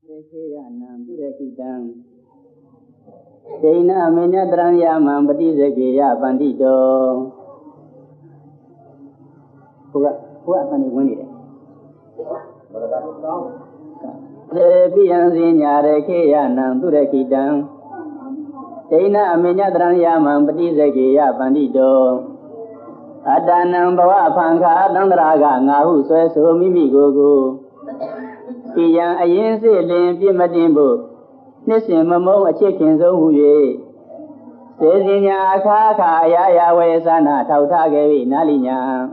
Sekiyanam Purekitang Jaina Menyadranyamam Patisekiya Pandito Puak Pani Wani Sekiyansinyare Kiyanam Purekitang Jaina Menyadranyamam Patisekiya Pandito Adanam Bawa Pangka Dandraga Ngahu Sweso Mimi Gogo Kiyan ayin se lin pied matin bo Nisin mamong a chicken zo huye Sezinya akaka ya we sana tauta gevi nalinya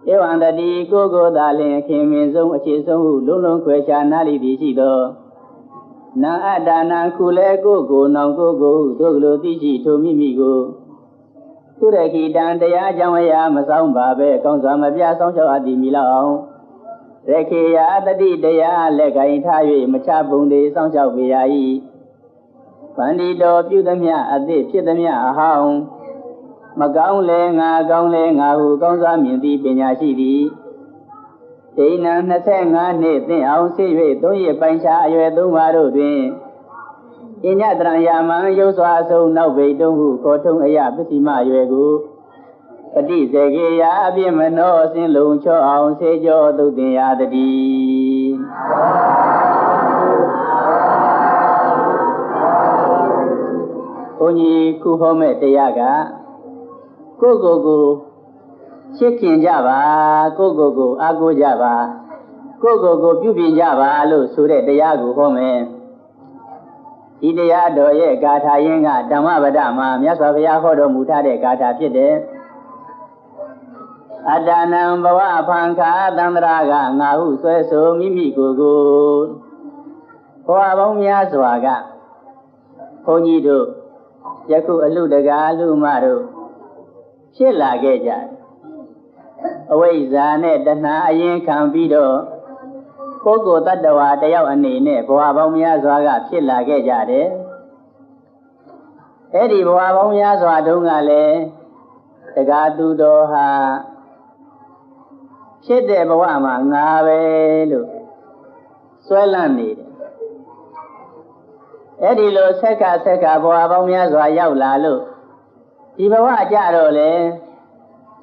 Ewandadi gogo dalin kimin zong a chisong lulong kwesha nali di sido Na adana kule gogo nong gogo doglo di si to mimi go Tureki dan daya jamaya masang babe kong sama bia song chao adi milaong Rekiya Tati Daya Lekai Tayi Machabundi Song Chao Biyai Pandito Pyudamya Adi Pyudamya Ahang Magaung Le Nga Gaung Le Nga Hu Gaung Sa Minti Pinya Shidi Dina Nase Nga Ne Tin Aung Si Yue Dong Ye Pan Sha Yue Dong Wa Ru Duen Inya Trang Yaman Yu Swa Song Nau Bei Dong Hu Ko Tung Aya Pisima Yue Gu Pati Sekiya Abhimano Sin Lung Cho Aung Sejo Duktin Yadadi Konyi Kuhome Teyaga Kogogo Chikin Java Kogogo Ago Java Kogogo Pupin Java Lu Sure Teyagu Home Ideya Doye Gata Yenga Dhamma Vadama Myaswabhaya Hodo Mutade Gata Pide Adanam Bawa Panka Dandraga Ngahu Sweso Mimi Gogo Hoa Bong Myaswaga Honyido Yaku Alu Daga Alu Maru Shilla Geja Away Zane Dana Ayin Kambido Kogo Tadawa Dayaw Anine Hoa Bong Myaswaga Shilla Geja Edi Hoa Bong Myaswadungale Daga Dudoha Shit de Bawama Nave Swellan Edilo Seka Seka Boabamia Zayau Lalu Ibawa Jarole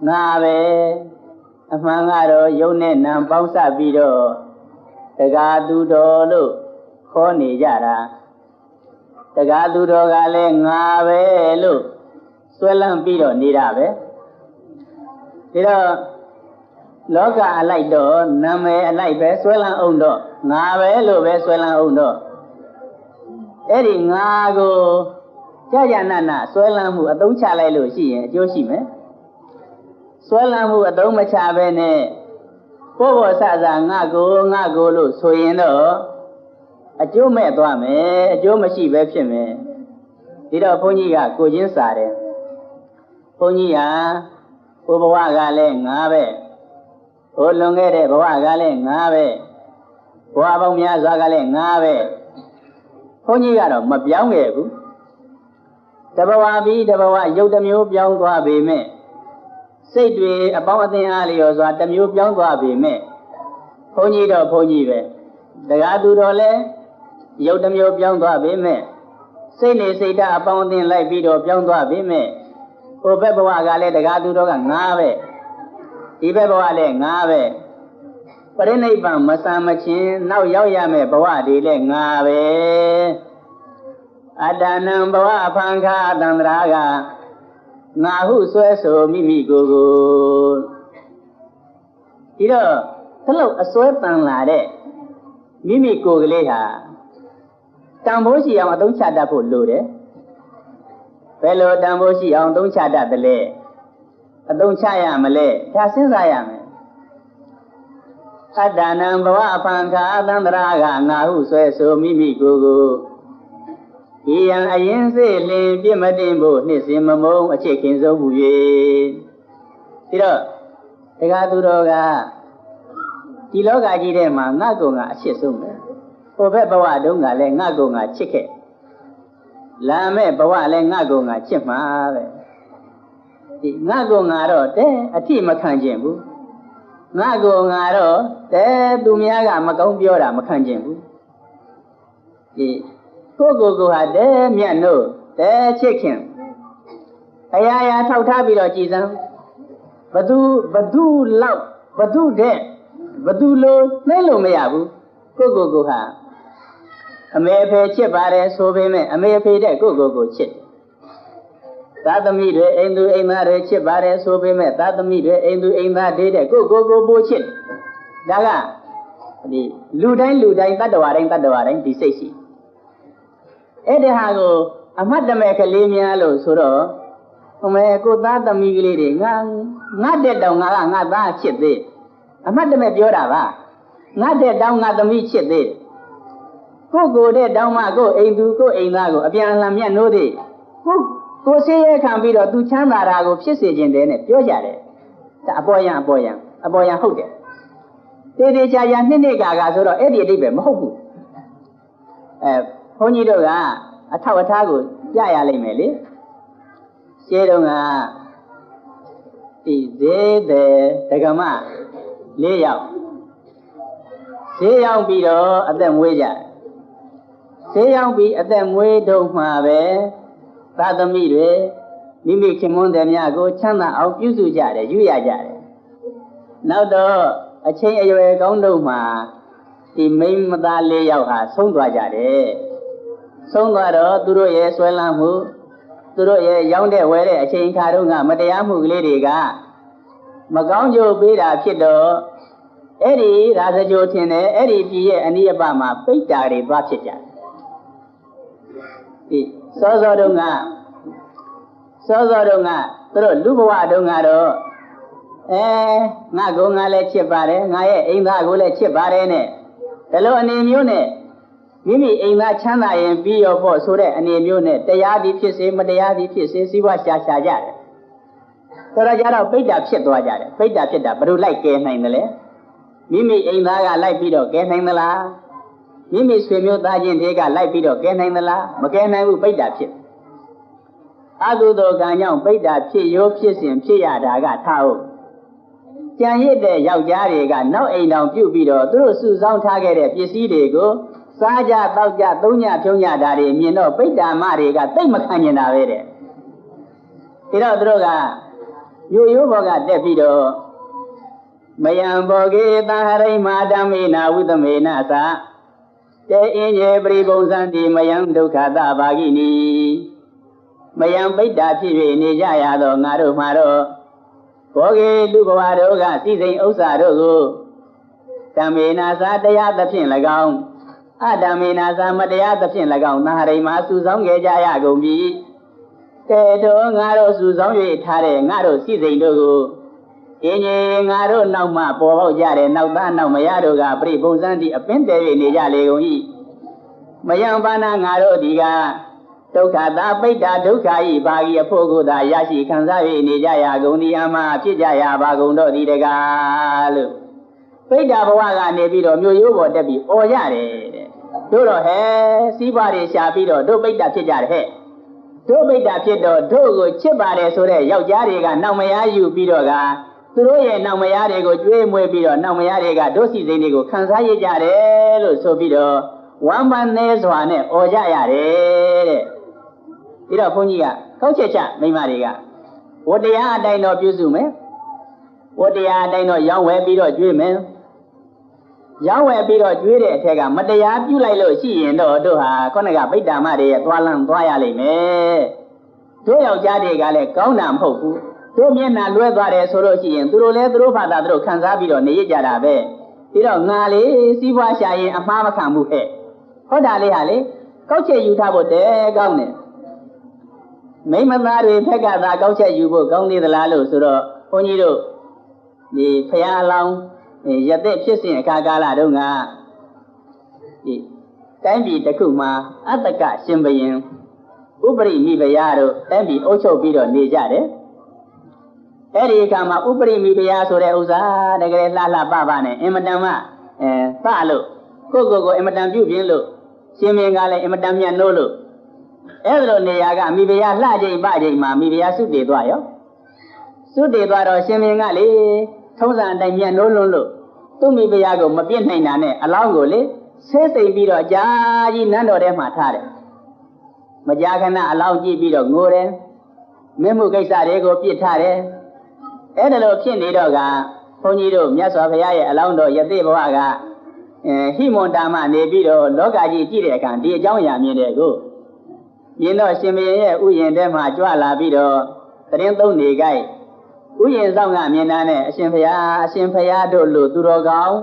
Nave Amangaro Yone Nam Pausa Bido Tagadu Dolu Koni Jara Tagadu Dogale Nave Lu Swellan Bido Nirabe Tiro Loka alike do, Name alike be, Swellan Undo, Nave lo be, Swellan Undo. Eri Nago Jayanana, Swellan Mu, a don't chale lo she, Joshime. Swellan Mu, a don't machabene. Povo Saza, Nago lo, Soyendo. A Joe me dwame, a Joe machi webshime. Dida Ponia, Gojin Sare. Ponia, Povoagale, Nave. Olongere Bawagale Nave Boabong Myazagale Nave Honigaro Mabiangu Tabawabi Tabawa Yodamio Biangua Bime Saidwe about the Alios or Tamu Biangua Bime Honido Ponive Dagadu Dole Yodamio Biangua Bime Sene Seda about the light video Biangua Bime Obebawagale Dagadu Doga Nave Ibewale Nave Parinaiban Masamachin, now Yayame Bawadi Le Nave Adanam Bawa Panka Dandraga Nahu Sweso Mimi Gogo Hello, a swepan lade Mimi Gogleha Tamboshi on don't chat up loaded Fellow Tamboshi on don't chat up the lay Don't chaya male, Tassis I am. Adanam Bawa Panka Dandraga Nahu Sweso Mimi Gogo Ian Ayense Lin Pimadimbo Nisimamo, a chicken zo huye. Tiro, Tegaturoga Tiloga Girema, Nagonga, Chisum. Obe Bawa Dunga Le Nagonga chicken. Lame Bawa Le Nagonga Chipma. Nago Ngaro, a team of Kanjimbu. Nago Ngaro, Dumiaga Macombiola Macanjimbu. ကိုဟာတဲမြတ်နို့တဲချစ်ခင်အရာရာထောက်ထားပြီးတော့ကြည်စမ်းဘသူလောက်ဘသူတဲ့ဘသူလိုနှိမ့်လို့မရဘူးကိုဟာအမေအဖေချစ်ပါတယ်ဆိုပေမဲ့အမေအဖေတဲ့ကိုချစ်သာသမီတွေအိမ်သူအိမ်သားတွေချစ်ပါတယ်ဆိုပေမဲ့သာသမီတွေအိမ်သူအိမ်သားတွေတဲ့ကိုပို့ချစ်ဒါကဒီလူတိုင်းတတ္တဝါတိုင်းဒီစိတ်ရှိအဲ့ဒီဟာကိုအမှတ်တမဲ့ကလေးများလို့ဆိုတော့ဟိုမဲကိုသားသမီးကလေးတွေငါတဲ့တောင်ငါသားချစ်သေးအမှတ်တမဲ့ပြောတာပါငါတဲ့တောင်ငါသမီးချစ်သေးကိုတဲ့တောင်မှကိုအိမ်သူကိုအိမ်သားကိုအပြန်အလှန်မြတ်နိုးသေးကိုဆေးရဲခံပြီးတော့သူချမ်းသာတာကိုဖြစ်စေခြင်းတဲ့နဲ့ပြောကြတယ်ဒါအပေါ်ယံဟုတ်တယ်တေချာနှစ်ကာဆိုတော့အဲ့ဒီအတိတ်ပဲမဟုတ်ဘူးဘုန်းကြီးတို့ကအထောက်အထားကိုကြားရလိမ့်မယ်လေရှင်းတော့ကဒီဈေးတဲ့ဒကမ4 ယောက်ဈေးရောက်ပြီးတော့အသက်မွေးကြဈေးရောက်ပြီးအသက်မွေးတော့မှပဲသာသမီတွေမိမိခင်မွန်းတဲ့များကိုချမ်းသာအောင်ပြုစုကြတယ်ယူရကြတယ်နောက်တော့အချင်းအရွယ်ကောင်းတို့မှာဒီမိန်းမသား4 ယောက်ဟာဆုံးသွားကြတယ်ဆုံးသွားတော့သူတို့ရဲ့ဆွဲလန်းမှုသူတို့ရဲ့ရောင်းတဲ့ဝယ်တဲ့အချိန်ခါတုန်းကမတရားမှုကလေးတွေကမကောင်းကျိုးပေးတာဖြစ်တော့အဲ့ဒီရာဇကြိုထင်တယ်အဲ့ဒီပြည်ရဲ့အနိယပမှာပိဋ္ဌာတွေသွားဖြစ်ကြတယ်ဒီစောစောတုန်းကသူတို့လူဘဝတုန်းကတော့ငါကိုငါလည်းချစ်ပါတယ်ငါရဲ့အိမ်သားကိုလည်းချစ်ပါတယ်နဲ့ဒီလိုအနေမျိုးနဲ့မိမိအိမ်သားချမ်းသာရင်ပြီးရောပေါ့ဆိုတဲ့အနေမျိုးနဲ့တရားသည်ဖြစ်စေမတရားသည်ဖြစ်စေစီးပွားရှာကြတယ်ဆိုတော့ကြတော့ပိဋ္ဌာဖြစ်သွားကြတယ်ပိဋ္ဌာဖြစ်တာဘယ်လိုလိုက်ကဲနိုင်တယ်လဲမိမိအိမ်သားကလိုက်ပြီးတော့ကဲနိုင်သလားမိမိဆွေမျိုးသားချင်းတွေကလိုက်ပြီးတော့ကဲနိုင်သလားမကဲနိုင်ဘူးပိဋ္ဌာဖြစ်အကုသိုလ်ကံကြောင့်ပိဋ္ဌာဖြစ်ရောဖြစ်စဉ်ဖြစ်ရတာကထားဟုတ်ကြံရစ်တဲ့ယောက်ျားတွေကနောက်အိမ်တော်ပြုတ်ပြီးတော့သူတို့စုဆောင်းထားခဲ့တဲ့ပစ္စည်းတွေကိုစားကြတောက်ကြသုံးညဖြုံးညတာတွေမြင်တော့ပိဋ္ဌာမတွေကသိမခံကျင်တာပဲတဲ့ဒါတော့သူတို့ကရိုးဘောကတက်ပြီးတော့မယံဘောကေသဟရိမာဓမ္မေနာဝုသမေနသာတေအင်းကျေပရိပုံစံတိမယံဒုက္ခသဘာဂိနီမယံပိဋ္ဌာဖြစ်၍နေကြရသောငါတို့မှာတော့ဘောကေလူဘဝတို့ကစိစိန်ဥစ္စာတို့ကိုဓမ္မေနာသာတရားသဖြင့်၎င်းအဓမ္မေနာသာမတရားသဖြင့်၎င်းသဟရိမာစုဆောင်ခဲ့ကြရကုန်ပြီတေတော်ငါတို့စုဆောင်၍ထားတဲ့ငါတို့စိစိန်တို့ကိုအင်းကြီးငါတို့နောက်မှပေါ်ပေါက်ကြတဲ့နောက်သားနောက်မရတို့ကပြိပုံစံတိအပင်တဲ၍နေကြလေကုန်၏မယံပါဏငါတို့ဒီကဒုက္ခသာပိဋ္ဌာဒုက္ခဤဘာဂီအဖို့ကိုသာရရှိခံစား၍နေကြရကုန်သည်အမှဖြစ်ကြရပါကုန်တော့ဒီတကားလို့ပိဋ္ဌာဘဝကနေပြီးတော့မြို့ရိုးပေါ်တက်ပြီးអော်ရတယ်တဲ့တို့တော့ဟဲစီးပွားတွေရှာပြီးတော့တို့ပိဋ္ဌာဖြစ်ကြတယ်ဟဲ့တို့ပိဋ္ဌာဖြစ်တော့တို့ကိုချစ်ပါတယ်ဆိုတဲ့ယောက်ျားတွေကနောက်မယားယူပြီးတော့ကသူတို့ရဲ့နောက်မယားတွေကိုကြွေးမွေးပြီးတော့နောက်မယားတွေကတို့စီစိန်တွေကိုခံစားရကြတယ်လို့ဆိုပြီးတော့ဝမ်းပန်းသေးစွာနဲ့អော်ကြရတယ်တဲ့ဒီတော့ဘုန်းကြီးကကောက်ချက်ချမိန်းမတွေကဝတရားအတိုင်းတော့ပြုစုမယ်ဝတရားအတိုင်းတော့ရောင်းဝယ်ပြီးတော့ကြွေးမယ်ရောင်းဝယ်ပြီးတော့ကြွေးတဲ့အထက်ကမတရားပြုလိုက်လို့ရှိရင်တော့တို့ဟာခေါင်းကပိဋ္ဌာမတွေရဲ့သွားလန်းသွားရလိမ့်မယ်တို့ယောက်ျားတွေကလည်းကောင်းတာမဟုတ်ဘူးတို့မျက်နှာလွဲသွားတယ်ဆိုလို့ရှိရင်သူတို့လည်းသူတို့ဘာသာသူတို့ခံစားပြီးတော့နေရကြတာပဲပြီးတော့ငါလေးစီးပွားရှာရင်အမှားမခံဘူးဟဲ့ဟုတ်တာလေးဟာလေကောက်ချက်ယူထားဖို့တဲကောင်းတယ်မိမသားတွေဖက်ကသာကောက်ချက်ယူဖို့ကောင်းသေးသလားလို့ဆိုတော့ဘုန်းကြီးတို့ဒီဖရာလောင်းရသက်ဖြစ်စဉ်အခါကာလတုန်းကဒီတိုင်းပြည်တစ်ခုမှာအတ္တကရှင်ဘရင်ဥပရိမိဖရာတို့တိုင်းပြည်အုပ်ချုပ်ပြီးတော့နေကြတယ်အဲ့ဒီအခါမှာဥပရိမိဖရာဆိုတဲ့ဥစ္စာတကယ်လှလှပပနဲ့အင်မတန်မှသလို့ကိုအင်မတန်ပြုပြင်းလို့ရှင်မင်းကလည်းအင်မတန်မြတ်နိုးလို့အဲ့လိုနေရာကမိဖုရားလှချိန်ပချိန်မှာမိဖုရားစုတည်သွားရောစုတည်သွားတော့ရှင်မင်းကလေထုံးစံအတိုင်းမြတ်နိုးလွန်းလို့သူ့မိဖုရားကိုမပြစ်နိုင်တာနဲ့အလောင်းကိုလေ ဆေးစိမ်ပြီးတော့ကြာကြီးနန်းတော်ထဲမှာထားတယ်မကြာခဏအလောင်းကြည့်ပြီးတော့ငိုတယ်မင်းမှုကိစ္စတွေကိုပြစ်ထားတယ်အဲ့ဒါလိုဖြစ်နေတော့ကဘုန်းကြီးတို့မြတ်စွာဘုရားရဲ့အလောင်းတော်ယသိဘဝကဟိမွန်တာမနေပြီးတော့လောကကြီးကြည့်တဲ့အခါဒီအကြောင်းအရာမြင်တဲ့ကိုမြင်တော့ရှင်ဘုရင်ရဲ့ဥယျာဉ်ထဲမှာကြွလာပြီးတော့သတင်းသုံးနေကြဥယျာဉ်ဆောင်ကမြင်တာနဲ့အရှင်ဘုရားတို့လို့သူတော်ကောင်း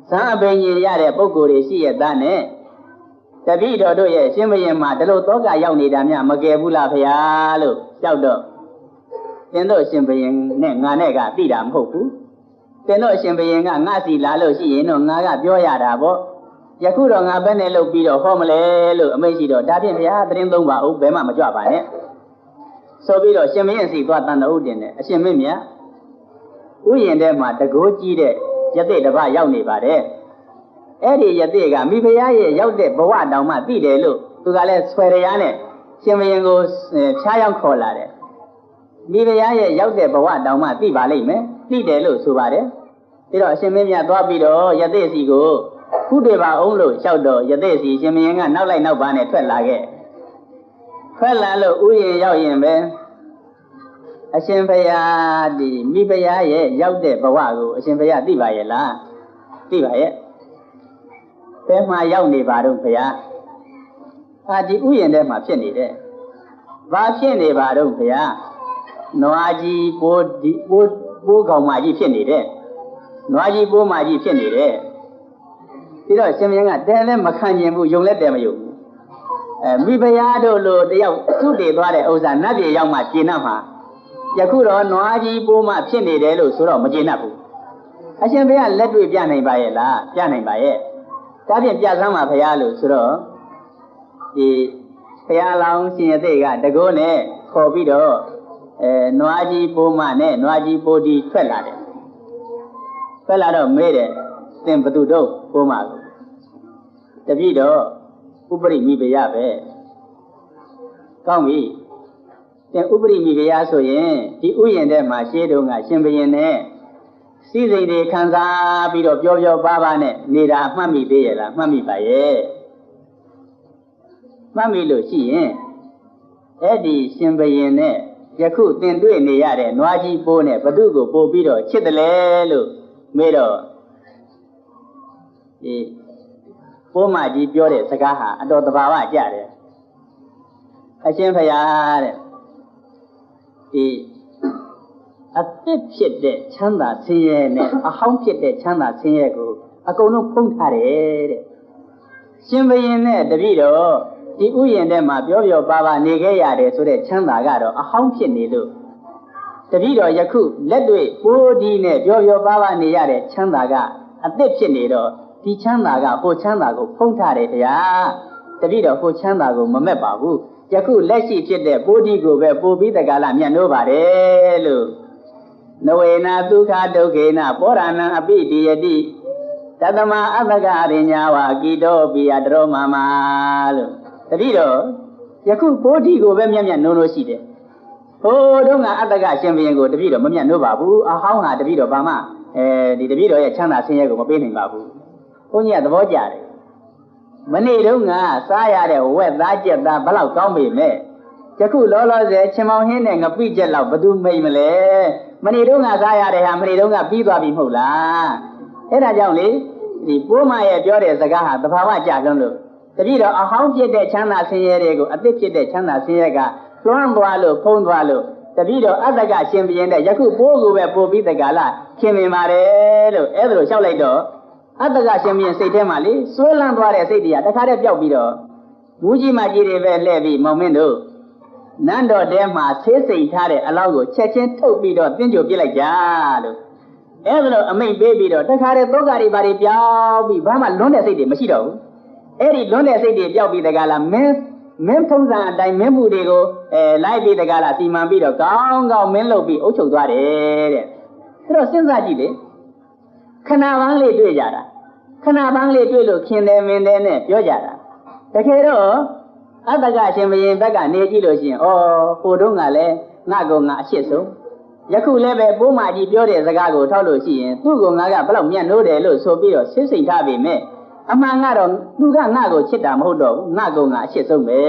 ဇာအပင်ကြီးရတဲ့ပုဂ္ဂိုလ်တွေရှိရတဲ့နဲ့တပည့်တော်တို့ရဲ့ရှင်ဘုရင်မှာဒီလိုတောကရောက်နေတာများမကယ်ဘူးလားဘုရားလို့ကြောက်တော့သင်တို့ရှင်ဘုရင်နဲ့ငါနဲ့ကသိတာမဟုတ်ဘူးသင်တို့ရှင်ဘုရင်ကငါစီလာလို့ရှိရင်တော့ငါကပြောရတာပေါ့ယခုတော့ငါဘယ်နဲ့လုပ်ပြီးတော့ဟောမလဲလို့အမိန့်ရှိတော့ဒါဖြင့်ဘုရားသတင်းသုံးပါဦးဘယ်မှမကြွပါနဲ့ဆိုပြီးတော့ရှင်ဘုရင်စီသွားတန်တော်ဦးတင်တယ်အရှင်မင်းမြတ်ဥယျာဉ်ထဲမှာတကိုးကြီးတဲ့ယသိတစ်ပါးရောက်နေပါတယ်အဲ့ဒီယသိကမိဖုရားရဲ့ရောက်တဲ့ဘဝတောင်မှသိတယ်လို့သူကလည်းဆွဲရရနဲ့ရှင်ဘုရင်ကိုဖြားရောက်ခေါ်လာတယ်မိဖုရားရဲ့ရောက်တဲ့ဘဝတောင်မှသိပါလိမ့်မယ်သိတယ်လို့ဆိုပါတယ်ပြီးတော့အရှင်မင်းမြတ်သွားပြီးတော့ယသိစီကိုခုတွေ့ပါအောင်လို့လျှောက်တော့ယသိစီရှင်ဘုရင်ကနောက်လိုက်နောက်ပါနဲ့ထွက်လာခဲ့ထွက်လာလို့ဥယျာဉ်ရောက်ရင်ပဲအရှင်ဘုရားဒီမိဖုရားရဲ့ရောက်တဲ့ဘဝကိုအရှင်ဘုရားသိပါရဲ့လားသိပါရဲ့ဘယ်မှာရောက်နေပါတော့ဘုရားဒီဥယျာဉ်ထဲမှာဖြစ်နေတယ်ဘာဖြစ်နေပါတော့ဘုရားနွားကြီးပိုးကောင်မကြီးဖြစ်နေတယ်နွားကြီးပိုးမကြီးဖြစ်နေတယ်ပြီးတော့ရှင်ဘုရင်ကတဲလည်းမခံကျင်ဘူးယုံလည်းတဲမယုံဘူးမိဖုရားတို့လိုတယောက်သူ့တည်သွားတဲ့ဥစ္စာနတ်ပြည်ရောက်မှကျင်납မှာယခုတော့နွားကြီးပိုးမဖြစ်နေတယ်လို့ဆိုတော့မကျင်납ဘူးအရှင်ဘုရားလက်တွေ့ပြနိုင်ပါရဲ့လားပြနိုင်ပါရဲ့ဒါဖြင့်ပြစမ်းပါဘုရားလို့ဆိုတော့ဒီဘုရားလောင်းရှင်ရသေးကတကောနဲ့ခေါ်ပြီးတော့နွားကြီးပိုးမနဲ့နွားကြီးပိုးဒီထွက်လာတယ်ထွက်လာတော့မေးတယ်သင်ဘသူတို့ပိုးမကိုတပည့်တော့ဥပရိမိဘုရားပဲကောင်းပြီသင်ဥပရိမိဘုရားဆိုရင်ဒီဥယျာဉ်ထဲမှာရှေးတုန်းကရှင်ဘုရင်နဲ့စည်းစိမ်တွေခံစားပြီးတော့ပြောပါပါနဲ့နေတာမှတ်မိသေးရဲ့လားမှတ်မိပါရဲ့မှတ်မိလို့ရှိရင်အဲ့ဒီရှင်ဘုရင်နဲ့ယခုသင်တွေ့နေရတဲ့နွားကြီးပိုးနဲ့ဘသူကိုပို့ပြီးတော့ချစ်တယ်လေလို့မေးတော့ဒီပိုးမကြီးပြောတဲ့စကားဟာအတော်တဘာဝကြတယ်အရှင်ဘုရားတဲ့ဒီအသစ်ဖြစ်တဲ့ချမ်းသာဆင်းရဲနဲ့အဟောင်းဖြစ်တဲ့ချမ်းသာဆင်းရဲကိုအကုန်လုံးဖုံးထားတယ်တဲ့ရှင်ဘုရင်နဲ့တပည့်တော်ဒီဥယျာဉ်ထဲမှာပြောပါပါနေခဲ့ရတယ်ဆိုတဲ့ချမ်းသာကတော့အဟောင်းဖြစ်နေလို့တပည့်တော်ယခုလက်တွေ့ပိုးဒီနဲ့ပြောပါပါနေရတဲ့ချမ်းသာကအသစ်ဖြစ်နေတော့ဒီချမ်းသာကဟိုချမ်းသာကိုဖုံးထားတယ်တရားတပည့်တော်ဟိုချမ်းသာကိုမမက်ပါဘူးယခုလက်ရှိဖြစ်တဲ့ပိုးဒီကိုပဲပို့ပြီးတကလားမြတ်နိုးပါတယ်လို့နဝေနာဒုက္ခဒုက္ခေနပောရဏံအပိတိယတိတသမအပ္ပကရိညာဝကိတောပိယတရောမမလို့တပည့်တော်ယခုပိုးဒီကိုပဲမြတ်နိုးလို့ရှိတယ်ဟိုတုန်းကအတ္တကရှင်ဘုရင်ကိုတပည့်တော်မမြတ်နိုးပါဘူးအဟောင်းဟာတပည့်တော်ဘာမှဒီတပည့်တော်ရဲ့ချမ်းသာဆင်းရဲကိုမပေးနိုင်ပါဘူးဘုန်းကြီးကသဘောကျတယ်မနေ့တုန်းကစားရတဲ့ဝက်သားကြက်သားဘယ်လောက်ကောင်းပေမဲ့ယခုလောလောဆယ်ချင်မောင်ဟင်းနဲ့ငပိကြက်လောက်ဘသူမိတ်မလဲမနေ့တုန်းကစားရတဲ့ဟာမနေ့တုန်းကပြီးသွားပြီမဟုတ်လားအဲ့ဒါကြောင့်လေဒီပိုးမရဲ့ပြောတဲ့စကားဟာသဘာဝကြလွန်းလို့တပည့်တော်အဟောင်းဖြစ်တဲ့ချမ်းသာဆင်းရဲတွေကိုအသစ်ဖြစ်တဲ့ချမ်းသာဆင်းရဲကလွှမ်းသွားလို့ဖုံးသွားလို့တပည့်တော်အတ္တကရှင်ဘုရင်တဲ့ယခုပိုးကိုပဲပို့ပြီးတကလားခင်မင်ပါတယ်လို့အဲ့ဒါလိုလျှောက်လိုက်တော့အတ္တကရှင်ဘုရင်စိတ်ထဲမှာလေစွဲလန်းသွားတဲ့စိတ်တရားတခါတည်းပျောက်ပြီးတော့မူးကြီးမကြီးတွေပဲလှည့်ပြီးမောင်မင်းတို့နန်းတော်ထဲမှာဆေးစိမ်ထားတဲ့အလောင်းကိုချက်ချင်းထုတ်ပြီးတော့တင်းကြိုပြစ်လိုက်ကြလို့အဲ့ဒါလိုအမိန့်ပေးပြီးတော့တခါတည်းသောကတွေဘာတွေပြောင်းပြီးဘာမှလွန်းတဲ့စိတ်တွေမရှိတော့ဘူးအဲ့ဒီလွန်းတဲ့စိတ်တွေပျောက်ပြီးတကလားမင်းထုံးစံအတိုင်းမင်းမှုတွေကိုလိုက်ပြီးတကလားစီမံပြီးတော့ကောင်းကောင်းမင်းလုပ်ပြီးအုပ်ချုပ်သွားတယ်တဲ့အဲ့တော့စဉ်းစားကြည့်လေခဏပန်းလေးတွေ့ကြတာခဏပန်းလေးတွေ့လို့ခင်တယ်မင်းတယ်နဲ့ပြောကြတာတကယ်တော့အတ္တကရှင်ဘုရင်ဘက်ကနေကြည့်လို့ရှိရင်ဟိုတုန်းကလည်းငါကောင်ငါအရှစ်ဆုံးယခုလည်းပဲပိုးမကြီးပြောတဲ့စကားကိုထောက်လို့ရှိရင်သူ့ကိုငါကဘယ်လောက်မြတ်နိုးတယ်လို့ဆိုပြီးတော့ဆစ်စိမ်ထားပေမဲ့ အမှန်ကတော့သူကငါ့ကိုချစ်တာမဟုတ်တော့ဘူးငါ့ကိုငါအချစ်ဆုံးပဲ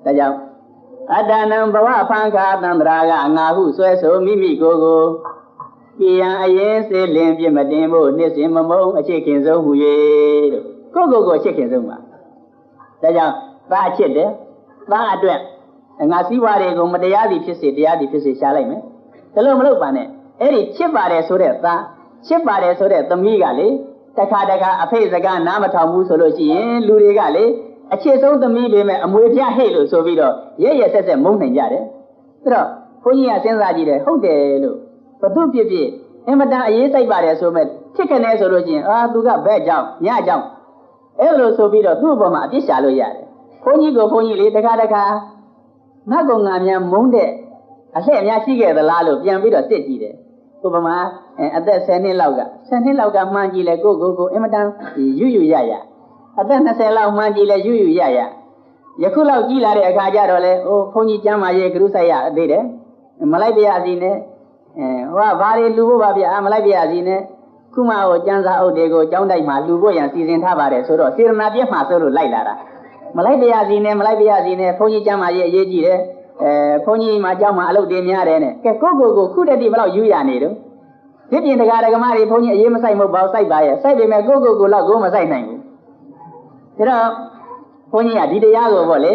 ဒါကြောင့်အတ္တနံဘဝဖန်ခါသံတရာကငါဟုဆွဲဆိုမိမိကိုယ်ကိုပြည်ရန်အရင်စေလင်ပြစ်မတင်ဖို့နှစ်စဉ်မမုံအချစ်ခင်ဆုံးဟူ၍ကိုယ့်ကိုယ်အချစ်ခင်ဆုံးပါဒါကြောင့်သားအချစ်တယ်သားအတွက်ငါစည်းဝါးတွေကိုမတရားသည်ဖြစ်စေတရားသည်ဖြစ်စေရှားလိုက်မယ်ဒါလို့မလုပ်ပါနဲ့အဲ့ဒီချစ်ပါတယ်ဆိုတဲ့သားချစ်ပါတယ်ဆိုတဲ့သမီးကလေတခါအဖေစကားနားမထောင်ဘူးဆိုလို့ရှိရင်လူတွေကလေအချစ်ဆုံးသမီးပဲမဲ့အမွေပြဟဲ့လို့ဆိုပြီးတော့ရဲဆက်မုန်းနိုင်ကြတယ်အဲ့တော့ဘုန်းကြီးကစဉ်းစားကြည့်တယ်ဟုတ်တယ်လို့ဘသူဖြစ်အင်မတန်အရေးစိုက်ပါတယ်ဆိုမဲ့ချစ်ခနဲ့ဆိုလို့ရှိရင်သူကဘဲကြောင့်ညကြောင့်အဲ့လိုဆိုပြီးတော့သူ့အပေါ်မှာအပြစ်ရှာလို့ရတယ်ဘုန်းကြီးကိုဘုန်းကြီးလေးတခါငါ့ကိုငါများမုန်းတဲ့အလှည့်အများရှိခဲ့သလားလို့ပြန်ပြီးတော့စစ်ကြည့်တယ်ဥပမာအသက်10နှစ်လောက်ကမှန်းကြည့်လဲကိုအင်မတန်ယူရအသက်20လောက်မှန်းကြည့်လဲယူရယခုလောက်ကြီးလာတဲ့အခါကျတော့လေဘုန်းကြီးကျမ်းမာရေးကရုစိုက်ရသေးတယ်မလိုက်ပြရစီနဲ့ဟောဘာတွေလူဖို့ပါဗျာမလိုက်ပြရစီနဲ့ခုမှကျမ်းစာအုပ်တွေကိုကျောင်းတိုက်မှာလူဖို့ရန်စီစဉ်ထားပါတယ်ဆိုတော့စေရနာပြည့်မှာဆိုလို့လိုက်လာတာမလိုက်ပြရစီနဲ့ဘုန်းကြီးကျမ်းမာရေးအရေးကြီးတယ်ဘုန်းကြီးမှာကျောင်းမှာအလုပ်တွေများတယ်နဲ့ကဲကိုခုတည်းဒီဘလောက်ယူရနေတော့ဒီပြင်တရားဓမ္မတွေဘုန်းကြီးအရေးမဆိုင်မဟုတ်ပါဘူးစိုက်ပါရဲ့စိုက်ပေမဲ့ကိုလောက်ကိုမစိုက်နိုင်ဘူးဒါတော့ဘုန်းကြီးကဒီတရားကိုပေါ့လေ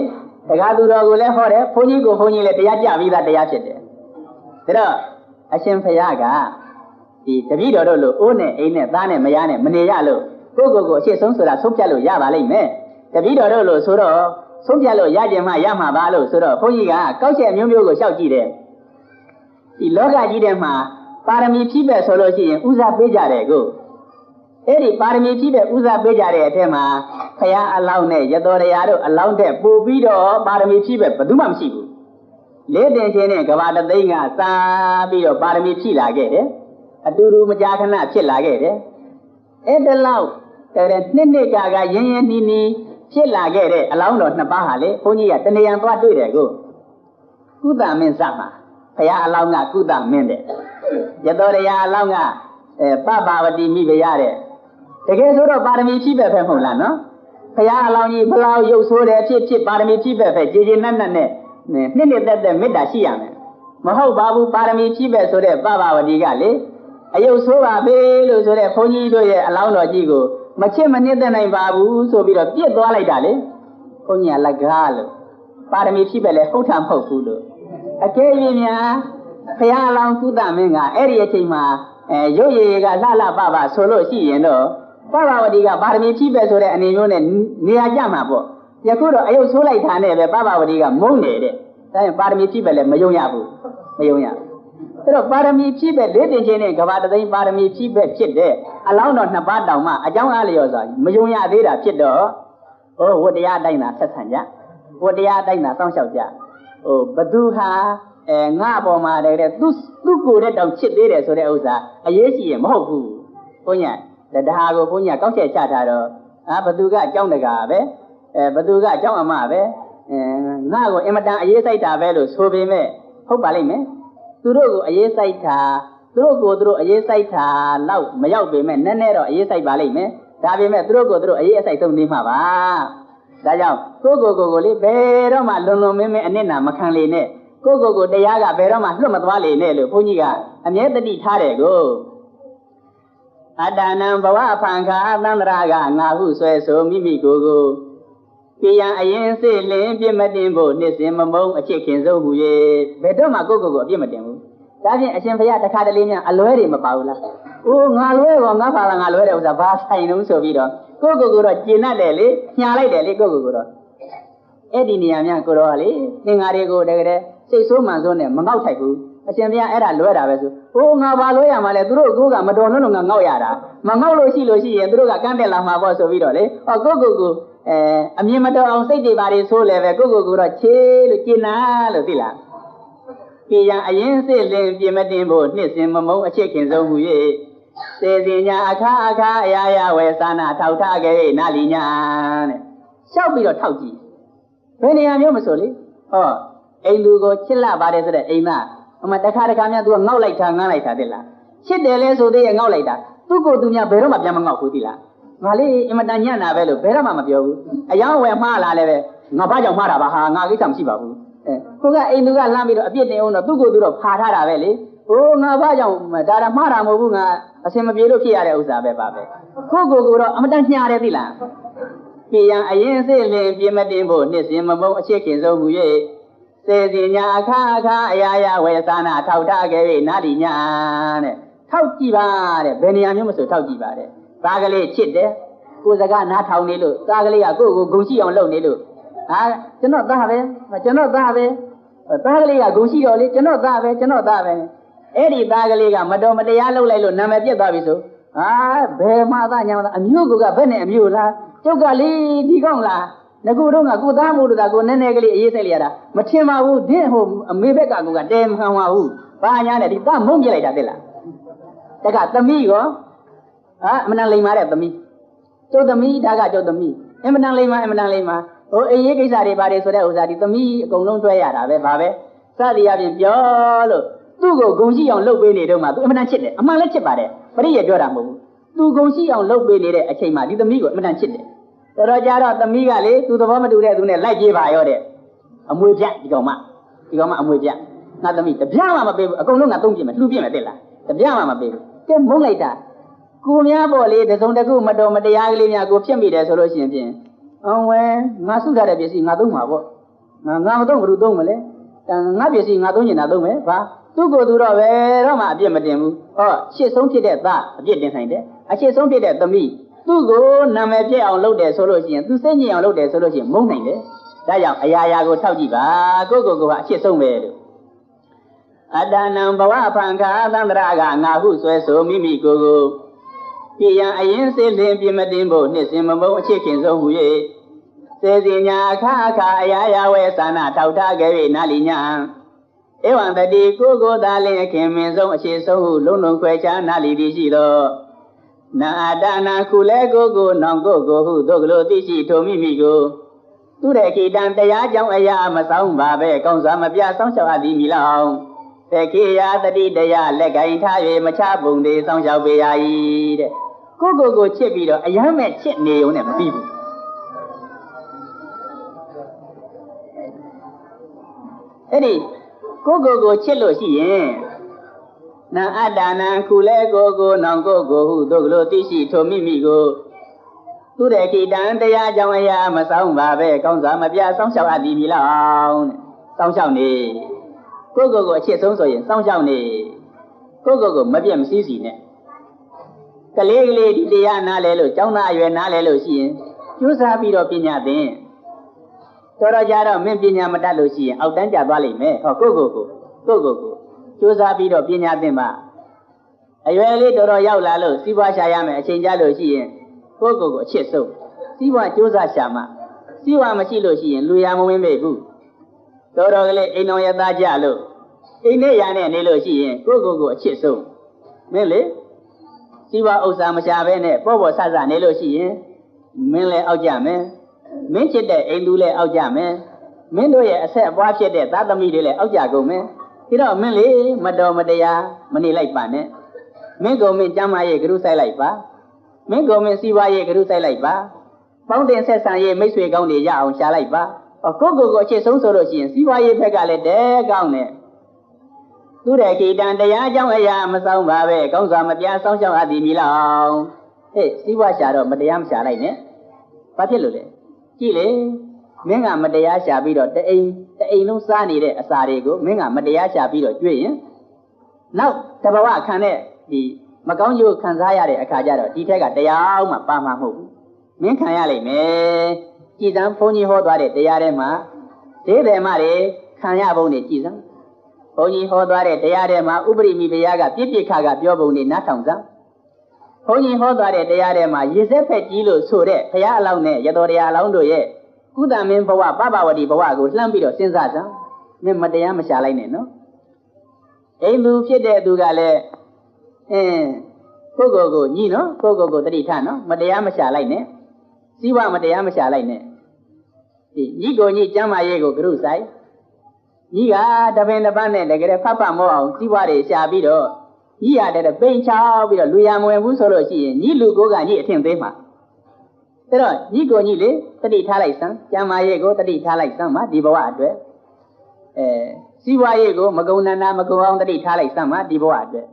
တရားသူတော်ကိုလည်းဟောတယ်ဘုန်းကြီးလည်းတရားကြပြီးသားတရားဖြစ်တယ်ဒါတော့အရှင်ဘုရားကဒီတပည့်တော်တို့လိုအိုးနဲ့အိမ်နဲ့သားနဲ့မယားနဲ့မနေရလို့ကိုအရှိဆုံးဆိုတာဆုံးဖြတ်လို့ရပါလိမ့်မယ်တပည့်တော်တို့လိုဆိုတော့ဆုံးဖြတ်လို့ရကြမှာရမှာပါလို့ဆိုတော့ဘုန်းကြီးကကောက်ချက်မျိုးကိုလျှောက်ကြည့်တယ်ဒီလောကကြီးထဲမှာပါရမီဖြည့်ပဲဆိုလို့ရှိရင်ဥစားပေးကြတယ်ကိုအဲ့ဒီပါရမီဖြည့်ပဲဥစားပေးကြတဲ့အထက်မှာဘုရားအလောင်းနဲ့ရတော်တရားတို့အလောင်းတဲ့ပို့ပြီးတော့ပါရမီဖြည့်ပဲဘယ်သူမှမရှိဘူးလေးတင်ချင်းနဲ့ကဘာတသိန်းကစားပြီးတော့ပါရမီဖြည့်လာခဲ့တယ်အတူတူမကြာခဏဖြစ်လာခဲ့တယ်အဲ့ဒါလောက်နှစ်ကရင်းနီးဖြစ်လာခဲ့တဲ့အလောင်းတော်နှစ်ပါးဟာလေဘုန်းကြီးကတဏှာသွားတွေ့တယ်ကိုကုသမင်းစမှာဘုရားအလောင်းကကုသမင်းတဲ့ရတော်တရားအလောင်းကပပဝတိမိဖုရားတဲ့တကယ်ဆိုတော့ပါရမီဖြည့်ပဲမဟုတ်လားနော်ဘုရားအလောင်းကြီးဘလောက်ရုပ်ဆိုးတယ်ဖြစ်ပါရမီဖြည့်ပဲကြေနက်နဲ့နှစ်သက်မေတ္တာရှိရမယ်မဟုတ်ပါဘူးပါရမီဖြည့်ပဲဆိုတဲ့ပပဝတိကလေအယုတ်ဆိုးပါပဲလို့ဆိုတဲ့ဘုန်းကြီးတို့ရဲ့အလောင်းတော်ကြီးကိုမချစ်မနှစ်သက်နိုင်ပါဘူးဆိုပြီးတော့ပြစ်သွားလိုက်တာလေဘုန်းကြီးကလက်ကားလို့ပါရမီဖြည့်ပဲလေဟုတ်တာမဟုတ်ဘူးလို့အကယ်၍များဘုရားအလောင်းကုသမင်းကအဲ့ဒီအချိန်မှာရုပ်ရည်ကလှပဆိုလို့ရှိရင်တော့ပပဝတိကပါရမီဖြည့်ပဲဆိုတဲ့အနေမျိုးနဲ့နေရာကျမှာပေါ့ယခုတော့အယုတ်ဆိုးလိုက်တာနဲ့ပဲပပဝတိကမုန်းနေတဲ့ဒါရင်ပါရမီဖြည့်ပဲလေမယုံရဘူးအဲ့တော့ပါရမီဖြည့်ပဲလေးတင်ချင်းနဲ့ကဘာတသိန်းပါရမီဖြည့်ပဲဖြစ်တဲ့အလောင်းတော်နှစ်ပါးတောင်မှအကြောင်းအားလျော်စွာမယုံရသေးတာဖြစ်တော့ဝတ္တရားအတိုင်းသာဆက်ဆံကြဝတ္တရားအတိုင်းသာစောင့်ရှောက်ကြဘသူဟာငါအပေါ်မှာတဲ့သူ့ကိုယ်နဲ့တောင်ချစ်သေးတယ်ဆိုတဲ့ဥစ္စာအရေးရှိရင်မဟုတ်ဘူးဘုန်းကြီးဒါကိုဘုန်းကြီးကောက်ချက်ချထားတော့ဘသူကအကြောင်းတကာပဲဘသူကအကြောင်းအမပဲငါ့ကိုအင်မတန်အရေးစိုက်တာပဲလို့ဆိုပေမဲ့ဟုတ်ပါလိမ့်မယ်သူတို့ကိုအရေးစိုက်တာသူတို့အရေးစိုက်တာလောက်မရောက်ပေမဲ့နည်းနည်းတော့အရေးစိုက်ပါလိမ့်မယ်ဒါပေမဲ့သူတို့အရေးအစိုက်ဆုံးနေမှာပါဒါကြောင့်ကိုလေဘယ်တော့မှလွန်မင်းအနစ်နာမခံလေနဲ့ကိုတရားကဘယ်တော့မှလွတ်မသွားလေနဲ့လို့ဘုန်းကြီးကအမြဲတတိထားတယ်ကိုအတ္တနံဘဝဖန်ခါသန္တရာကငါဟုဆွဲဆိုမိမိကိုပြည်ရန်အရင်စေလင်ပြစ်မတင်ဖို့နှစ်စဉ်မမုံအချစ်ခင်ဆုံးဟူ၍ဘယ်တော့မှကိုအပြစ်မတင်ဘူးဒါဖြင့်အရှင်ဘုရားတခါတလေများအလွဲတွေမပါဘူးလားငါလွဲရောငါဖာငါလွဲတဲ့ဥစ္စာဘာဆိုင်လုံးဆိုပြီးတော့ကိုတော့ကျင်တတ်တယ်လေညာလိုက်တယ်လေကိုတော့အဲ့ဒီနေရာများကိုတော့လေသင်္ဃာတွေကိုတကယ်စိတ်ဆိုးမှန်ဆိုးနဲ့မငေါက်ထိုက်ဘူးအရှင်ဘုရားအဲ့ဒါလွဲတာပဲဆိုငါဘာလွဲရမှာလဲသူတို့ကိုကမတော်လို့ငါငေါက်ရတာမငေါက်လို့ရှိရင်သူတို့ကကန့်တက်လာမှာပေါ့ဆိုပြီးတော့လေကိုအမြင်မတော်အောင်စိတ်တွေပါတွေဆိုးလဲပဲကိုတော့ချေးလို့ကျင်နာလို့သိလားပြည်ရန်အရင်စစ်လင်ပြင်မတင်ဖို့နှစ်စဉ်မမုံအချစ်ခင်ဆုံးဟူ၍စေစင်ညာအခါအရာရာဝယ်စာနာထောက်ထားခဲ့နာလီညာတဲ့လျှောက်ပြီးတော့ထောက်ကြည့်ဘယ်နေရာမျိုးမဆိုလေအိမ်လူကိုချစ်လာပါတယ်ဆိုတဲ့အိမ်သားတခါများသူကငေါက်လိုက်တာငန်းလိုက်တာသိလားချစ်တယ်လဲဆိုသေးရဲ့ငေါက်လိုက်တာသူ့ကိုယ်သူများဘယ်တော့မှပြန်မငေါက်ဘူးသိလား ငါလေးအင်မတန်ညံ့တာပဲလို့ဘယ်တော့မှမပြောဘူးအယောင်ဝယ်မှားလာလဲပဲငါဘာကြောင့်မှားတာပါဟာငါကိစ္စမရှိပါဘူးကိုကအိမ်သူကလှမ်းပြီးတော့အပြစ်တင်အောင်တော့သူ့ကိုယ်သူတော့ဖာထားတာပဲလေဟိုငါဘာကြောင့်ဒါမှားတာမဟုတ်ဘူးငါအစင်မပြေလို့ဖြစ်ရတဲ့ဥစ္စာပဲပါပဲကိုတော့အမတန်ညှားတယ်သိလားပြည်ရန်အရင်စစ်လင်ပြင်းမတင်ဖို့နှစ်စဉ်မမုံအချစ်ခင်ဆုံးမူ၍စေစီညာအခါအရာရာဝေသနာထောက်ထားခဲ့၍နာတိညာတဲ့ထောက်ကြည့်ပါတဲ့ဘယ်နေရာမျိုးမဆိုထောက်ကြည့်ပါတဲ့သားကလေးချစ်တယ်ကိုယ်စကားနားထောင်နေလို့သားကလေးကကိုယ့်ကိုဂုဏ်ရှိအောင်လုပ်နေလို့ဟာကျွန်တော်သားပဲသားကလေးကဂုဏ်ရှိတော်လေကျွန်တော်သားပဲအဲ့ဒီသားကလေးကမတော်မတရားလုပ်လိုက်လို့နာမည်ပြတ်သွားပြီဆိုဟာဘယ်မှာသားညာအမျိုးကဘယ်နဲ့အမျိုးလားကျုပ်ကလေးဒီကောင်းလားငကူတော့ကကိုသားမို့လို့ကကိုနည်းနည်းကလေးအေးစိတ်လိုက်ရတာမထင်ပါဘူးဒင့်ဟိုအမေဘက်ကကိုကတဲမခံပါဘူးဘာညာနဲ့ဒီသားမုန်းပြလိုက်တာသိလားတကသမီးရောဟာအမနာလိမ်မာတဲ့သမီးကျုပ်သမီးဒါကကျုပ်သမီးအမနာလိမ်မာဟိုအေးရေးကိစ္စတွေပါတယ်ဆိုတဲ့ဥစ္စာဒီသမီးအကုန်လုံးတွဲရတာပဲဘာပဲစသည်အပြင်ပြောလို့သူ့ကိုဂုဏ်ရှိအောင်လုပ်ပေးနေတော့မှသူအမနာချစ်တယ်အမှန်လည်းချစ်ပါတယ်ပရိယေပြောတာမဟုတ်ဘူးသူဂုဏ်ရှိအောင်လုပ်ပေးနေတဲ့အချိန်မှာဒီသမီးကိုအမနာချစ်တယ်တော်ကြတော့သမီးကလေသူသဘောမတူတဲ့သူနဲ့လိုက်ပြေးပါရောတဲ့အမွေပြဒီကောင်မအမွေပြငါသမီးတပြားမှမပေးဘူးအကုန်လုံးငါသုံးပြမယ်လှူပြမယ်တဲ့လားတပြားမှမပေးဘူးကဲမုန်းလိုက်တာကိုများပေါ့လေတစုံတခုမတော်မတရားကလေးများကိုဖြစ်မိတယ်ဆိုလို့ရှိရင်ဖြင့်အောင်ဝဲငါစုထားတဲ့ပစ္စည်းငါသုံးမှာပေါ့ငါမသုံးဘူးသုံးမလဲငါပစ္စည်းငါသုံးနေတာသုံးမယ်ဘာသူ့ကိုယ်သူတော့ပဲတော့မှအပြစ်မတင်ဘူးဟောရှစ်ဆုံးဖြစ်တဲ့သားအပြစ်တင်ဆိုင်တယ်အရှစ်ဆုံးဖြစ်တဲ့သမီးသူ့ကိုနာမည်ပြည့်အောင်လုပ်တယ်ဆိုလို့ရှိရင်သူစိတ်ညစ်အောင်လုပ်တယ်ဆိုလို့ရှိရင်မုန်းနိုင်တယ်ဒါကြောင့်အရာရာကိုထောက်ကြည့်ပါကိုကအရှစ်ဆုံးပဲလို့အတ္တနံဘဝဖန်ခါသန္တရာကငါဟုဆွဲဆိုမိမိကိုပြည်ရန်အရင်စေလင်ပြမတင်ဖို့နှစ်စဉ်မမုံအချစ်ခင်ဆုံးဟူ၍စေစီညာအခါအရာရာဝဲသနာထောက်ထားခဲ့၍နာလီညာဧဝံတတိကိုသာလင်အခင်မင်းဆုံးအခြေဆုံးဟုလုံးခွဲခြားနာလီသည်ရှိသောနာအတ္တနာခုလဲကိုနောင်ကိုဟုသို့ကလေးသိရှိထုံမိမိကိုသူတဲ့ခိတံတရားကြောင့်အရာမဆောင်ပါပဲကောင်းစွာမပြဆောင်လျှောက်အပ်သည်မိလောင်တခေယတတိတရားလက်ကင်ထား၍မချပုံသေးဆောင်လျှောက်ပေရ၏တဲ့ကိုချစ်ပြီးတော့အယမ်းမဲ့ချစ်နေုံနဲ့မပြီးဘူးအဲ့ဒီကိုချစ်လို့ရှိရင်နာအတ္တနာခုလဲကိုနောင်ကိုဟုသို့ကလေးသိရှိထုံမိမိကိုသူတဲ့ခိတံတရားကြောင့်အရာမဆောင်ပါပဲကောင်းစွာမပြဆောင်လျှောက်အပ်သည်မိလောင်တဲ့ဆောင်လျှောက်နေကိုအချစ်ဆုံးဆိုရင်စောင့်ရှောက်နေကိုမပြတ်မစည်းစီနဲ့ကလေးဒီတရားနားလဲလို့ကျောင်းသားအရွယ်နားလဲလို့ရှိရင်ကျိုးစားပြီးတော့ပညာသင်တော်ကြတော့မင်းပညာမတတ်လို့ရှိရင်အောက်တန်းကျသွားလိမ့်မယ်ဟောကိုကျိုးစားပြီးတော့ပညာသင်ပါအရွယ်လေးတော်ရောက်လာလို့စီးပွားရှာရမယ်အချိန်ကြလို့ရှိရင်ကိုအချစ်ဆုံးစီးပွားကျိုးစားရှာမှစီးပွားမရှိလို့ရှိရင်လူရမဝင်ပေဘူးတော်ကလေးအိမ်တော်ရသားကြလို့အိမ်နဲ့ရနဲ့နေလို့ရှိရင်ကိုအချစ်ဆုံးမင်းလေစီးပွားဥစ္စာမရှာဘဲနဲ့ပေါ့ဆဆနေလို့ရှိရင်မင်းလည်းအောက်ကြမယ်မင်းချစ်တဲ့အိမ်သူလည်းအောက်ကြမယ်မင်းတို့ရဲ့အဆက်အပွားဖြစ်တဲ့သားသမီးတွေလည်းအောက်ကြကုန်မယ်ဒီတော့မင်းလေမတော်မတရားမနေလိုက်ပါနဲ့မင်းကျမ်းမာရေးဂရုစိုက်လိုက်ပါမင်းစီးပွားရေးဂရုစိုက်လိုက်ပါပေါင်းတင်ဆက်ဆံရေးမိတ်ဆွေကောင်းတွေရအောင်ရှာလိုက်ပါကိုအချစ်ဆုံးဆိုလို့ရှိရင်စီးပွားရေးဘက်ကလည်းတဲကောင်းတယ်သူတဲ့ခိတံတရားကြောင့်အရာမဆောင်ပါပဲကောင်းစွာမပြဆောင်ရှောက်အပ်သည်မိလောင်စီးပွားရှာတော့မတရားမရှာလိုက်နဲ့ဘာဖြစ်လို့လဲကြည့်လေမင်းကမတရားရှာပြီးတော့တအိမ်လုံးစားနေတဲ့အစာတွေကိုမင်းကမတရားရှာပြီးတော့ကျွေးရင်နောက်တဘဝခံတဲ့ဒီမကောင်းကျိုးခံစားရတဲ့အခါကျတော့ဒီထက်ကတရားမှပါမှာမဟုတ်ဘူးမင်းခံရလိမ့်မယ်ကြည်စမ်းဘုန်းကြီးဟောသွားတဲ့တရားထဲမှာဒိဗေမတွေခံရပုံတွေကြည်စမ်းဘုန်းကြီးဟောသွားတဲ့တရားထဲမှာဥပရိမိဘုရားကပြည့်ပြည့်ခါကပြောပုံတွေနားထောင်စမ်းဘုန်းကြီးဟောသွားတဲ့တရားထဲမှာရေစက်ဖက်ကြီးလို့ဆိုတဲ့ဘုရားအလောင်းနဲ့ရတော်တရားအလောင်းတို့ရဲ့ကုသမင်းဘဝပပဝတိဘဝကိုလှမ်းပြီးတော့စဉ်းစားစမ်းမင်းမတရားမရှာလိုက်နဲ့နော်အိမ်သူဖြစ်တဲ့သူကလည်းကိုညီနော်ကိုတတိထနော်မတရားမရှာလိုက်နဲ့စီးပွားမတရားမရှာလိုက်နဲ့ဒီညီကျမ်းမာရေးကိုဂရုစိုက်ညီကတပင်တပတ်နဲ့တကယ်ဖတ်မောအောင်စီးပွားတွေရှာပြီးတော့ညီရတဲ့ပိန်ချောက်ပြီးတော့လူရမဝင်ဘူးဆိုလို့ရှိရင်ညီလူကိုကညီအထင်သေးမှာ အဲ့တော့ညီကိုညီလေတတိထားလိုက်စမ်းကျမ်းမာရေးကိုတတိထားလိုက်စမ်းပါဒီဘဝအတွက်စီးပွားရေးကိုမကုံနန္ဒမကုံအောင်တတိထားလိုက်စမ်းပါဒီဘဝအတွက်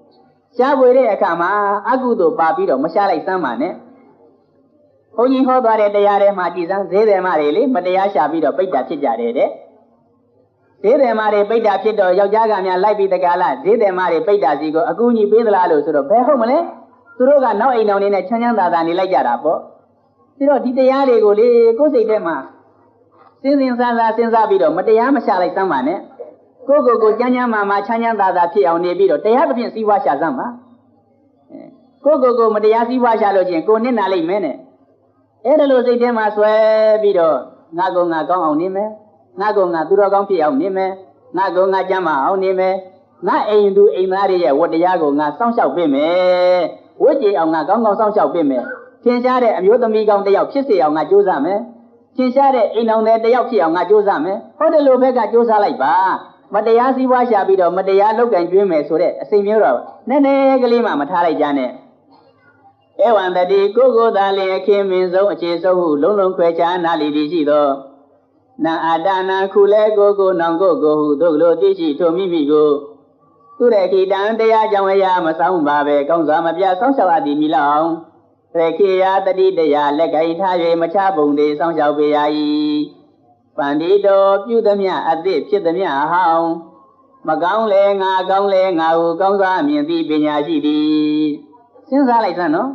ရှားပွေတဲ့အခါမှာအကုသို့ပါပြီးတော့မရှားလိုက်စမ်းပါနဲ့ဘုန်းကြီးဟောသွားတဲ့တရားတွေမှာကြည်စမ်းဈေးတယ်မတွေလေမတရားရှာပြီးတော့ပိတ်တာဖြစ်ကြတယ်တဲ့ဈေးတယ်မတွေပိတ်တာဖြစ်တော့ယောက်ျားကများလိုက်ပြီးတကားလားဈေးတယ်မတွေပိတ်တာစီကိုအကူအညီပေးသလားလို့ဆိုတော့ဘယ်ဟုတ်မလဲသူတို့ကနောက်အိမ်တော်နေနဲ့ချမ်းချမ်းသာသာနေလိုက်ကြတာပေါ့ပြီးတော့ဒီတရားတွေကိုလေကိုယ်စိတ်ထဲမှာစဉ်းစားပြီးတော့မတရားမရှာလိုက်စမ်းပါနဲ့ကိုကျမ်းချမ်းမာချမ်းချမ်းသာသာဖြစ်အောင်နေပြီးတော့တရားသဖြင့်စီးပွားရှာစမ်းပါကိုမတရားစီးပွားရှာလို့ချင်းကိုနစ်နာလိမ့်မယ်နဲ့အဲ့ဒါလိုစိတ်ထဲမှာဆွဲပြီးတော့ငါကောင်းအောင်နေမယ်ငါသူတော်ကောင်းဖြစ်အောင်နေမယ်ငါကျမ်းမာအောင်နေမယ်ငါအိမ်သူအိမ်သားတွေရဲ့ဝတ္တရားကိုငါစောင့်ရှောက်ပေးမယ်ဝတ်ကြည်အောင်ငါကောင်းစောင့်ရှောက်ပေးမယ်ထင်ရှားတဲ့အမျိုးသမီးကောင်းတစ်ယောက်ဖြစ်စေအောင်ငါကြိုးစားမယ်ထင်ရှားတဲ့အိမ်တော်တဲ့တစ်ယောက်ဖြစ်အောင်ငါကြိုးစားမယ်ဟောတယ်လို့ဘက်ကကြိုးစားလိုက်ပါမတရားစီးပွားရှာပြီးတော့မတရားလောက်ကင်ကျွေးမယ်ဆိုတဲ့အစိမ်မျိုးတော့နည်းနည်းကလေးမှမထားလိုက်ကြနဲ့ဧဝံတတိကိုသာလျင်အခင်းမင်းဆုံးအခြေဆုံးဟုလုံးခွဲခြားနာလီသည်ရှိသောနာအာတနာခုလဲကိုနောင်ကိုဟုတို့လိုသိရှိထိုမိမိကိုသူရခိတံတရားကြောင့်အရာမဆောင်ပါပဲကောင်းစွာမပြဆောင်းလျှောက်အပ်သည်မိလောက်ရခိယာတတိတရားလက်ကိုင်ထား၍မချပုံသေးဆောင်းလျှောက်ပေရ၏ပန္တိတော်ပြုသမျှအသည့်ဖြစ်သမျှအဟောင်းမကောင်းလဲငါကောင်းလဲငါဟုကောင်းစွာမြင်သည်ပညာရှိသည်စဉ်းစားလိုက်စမ်းနော်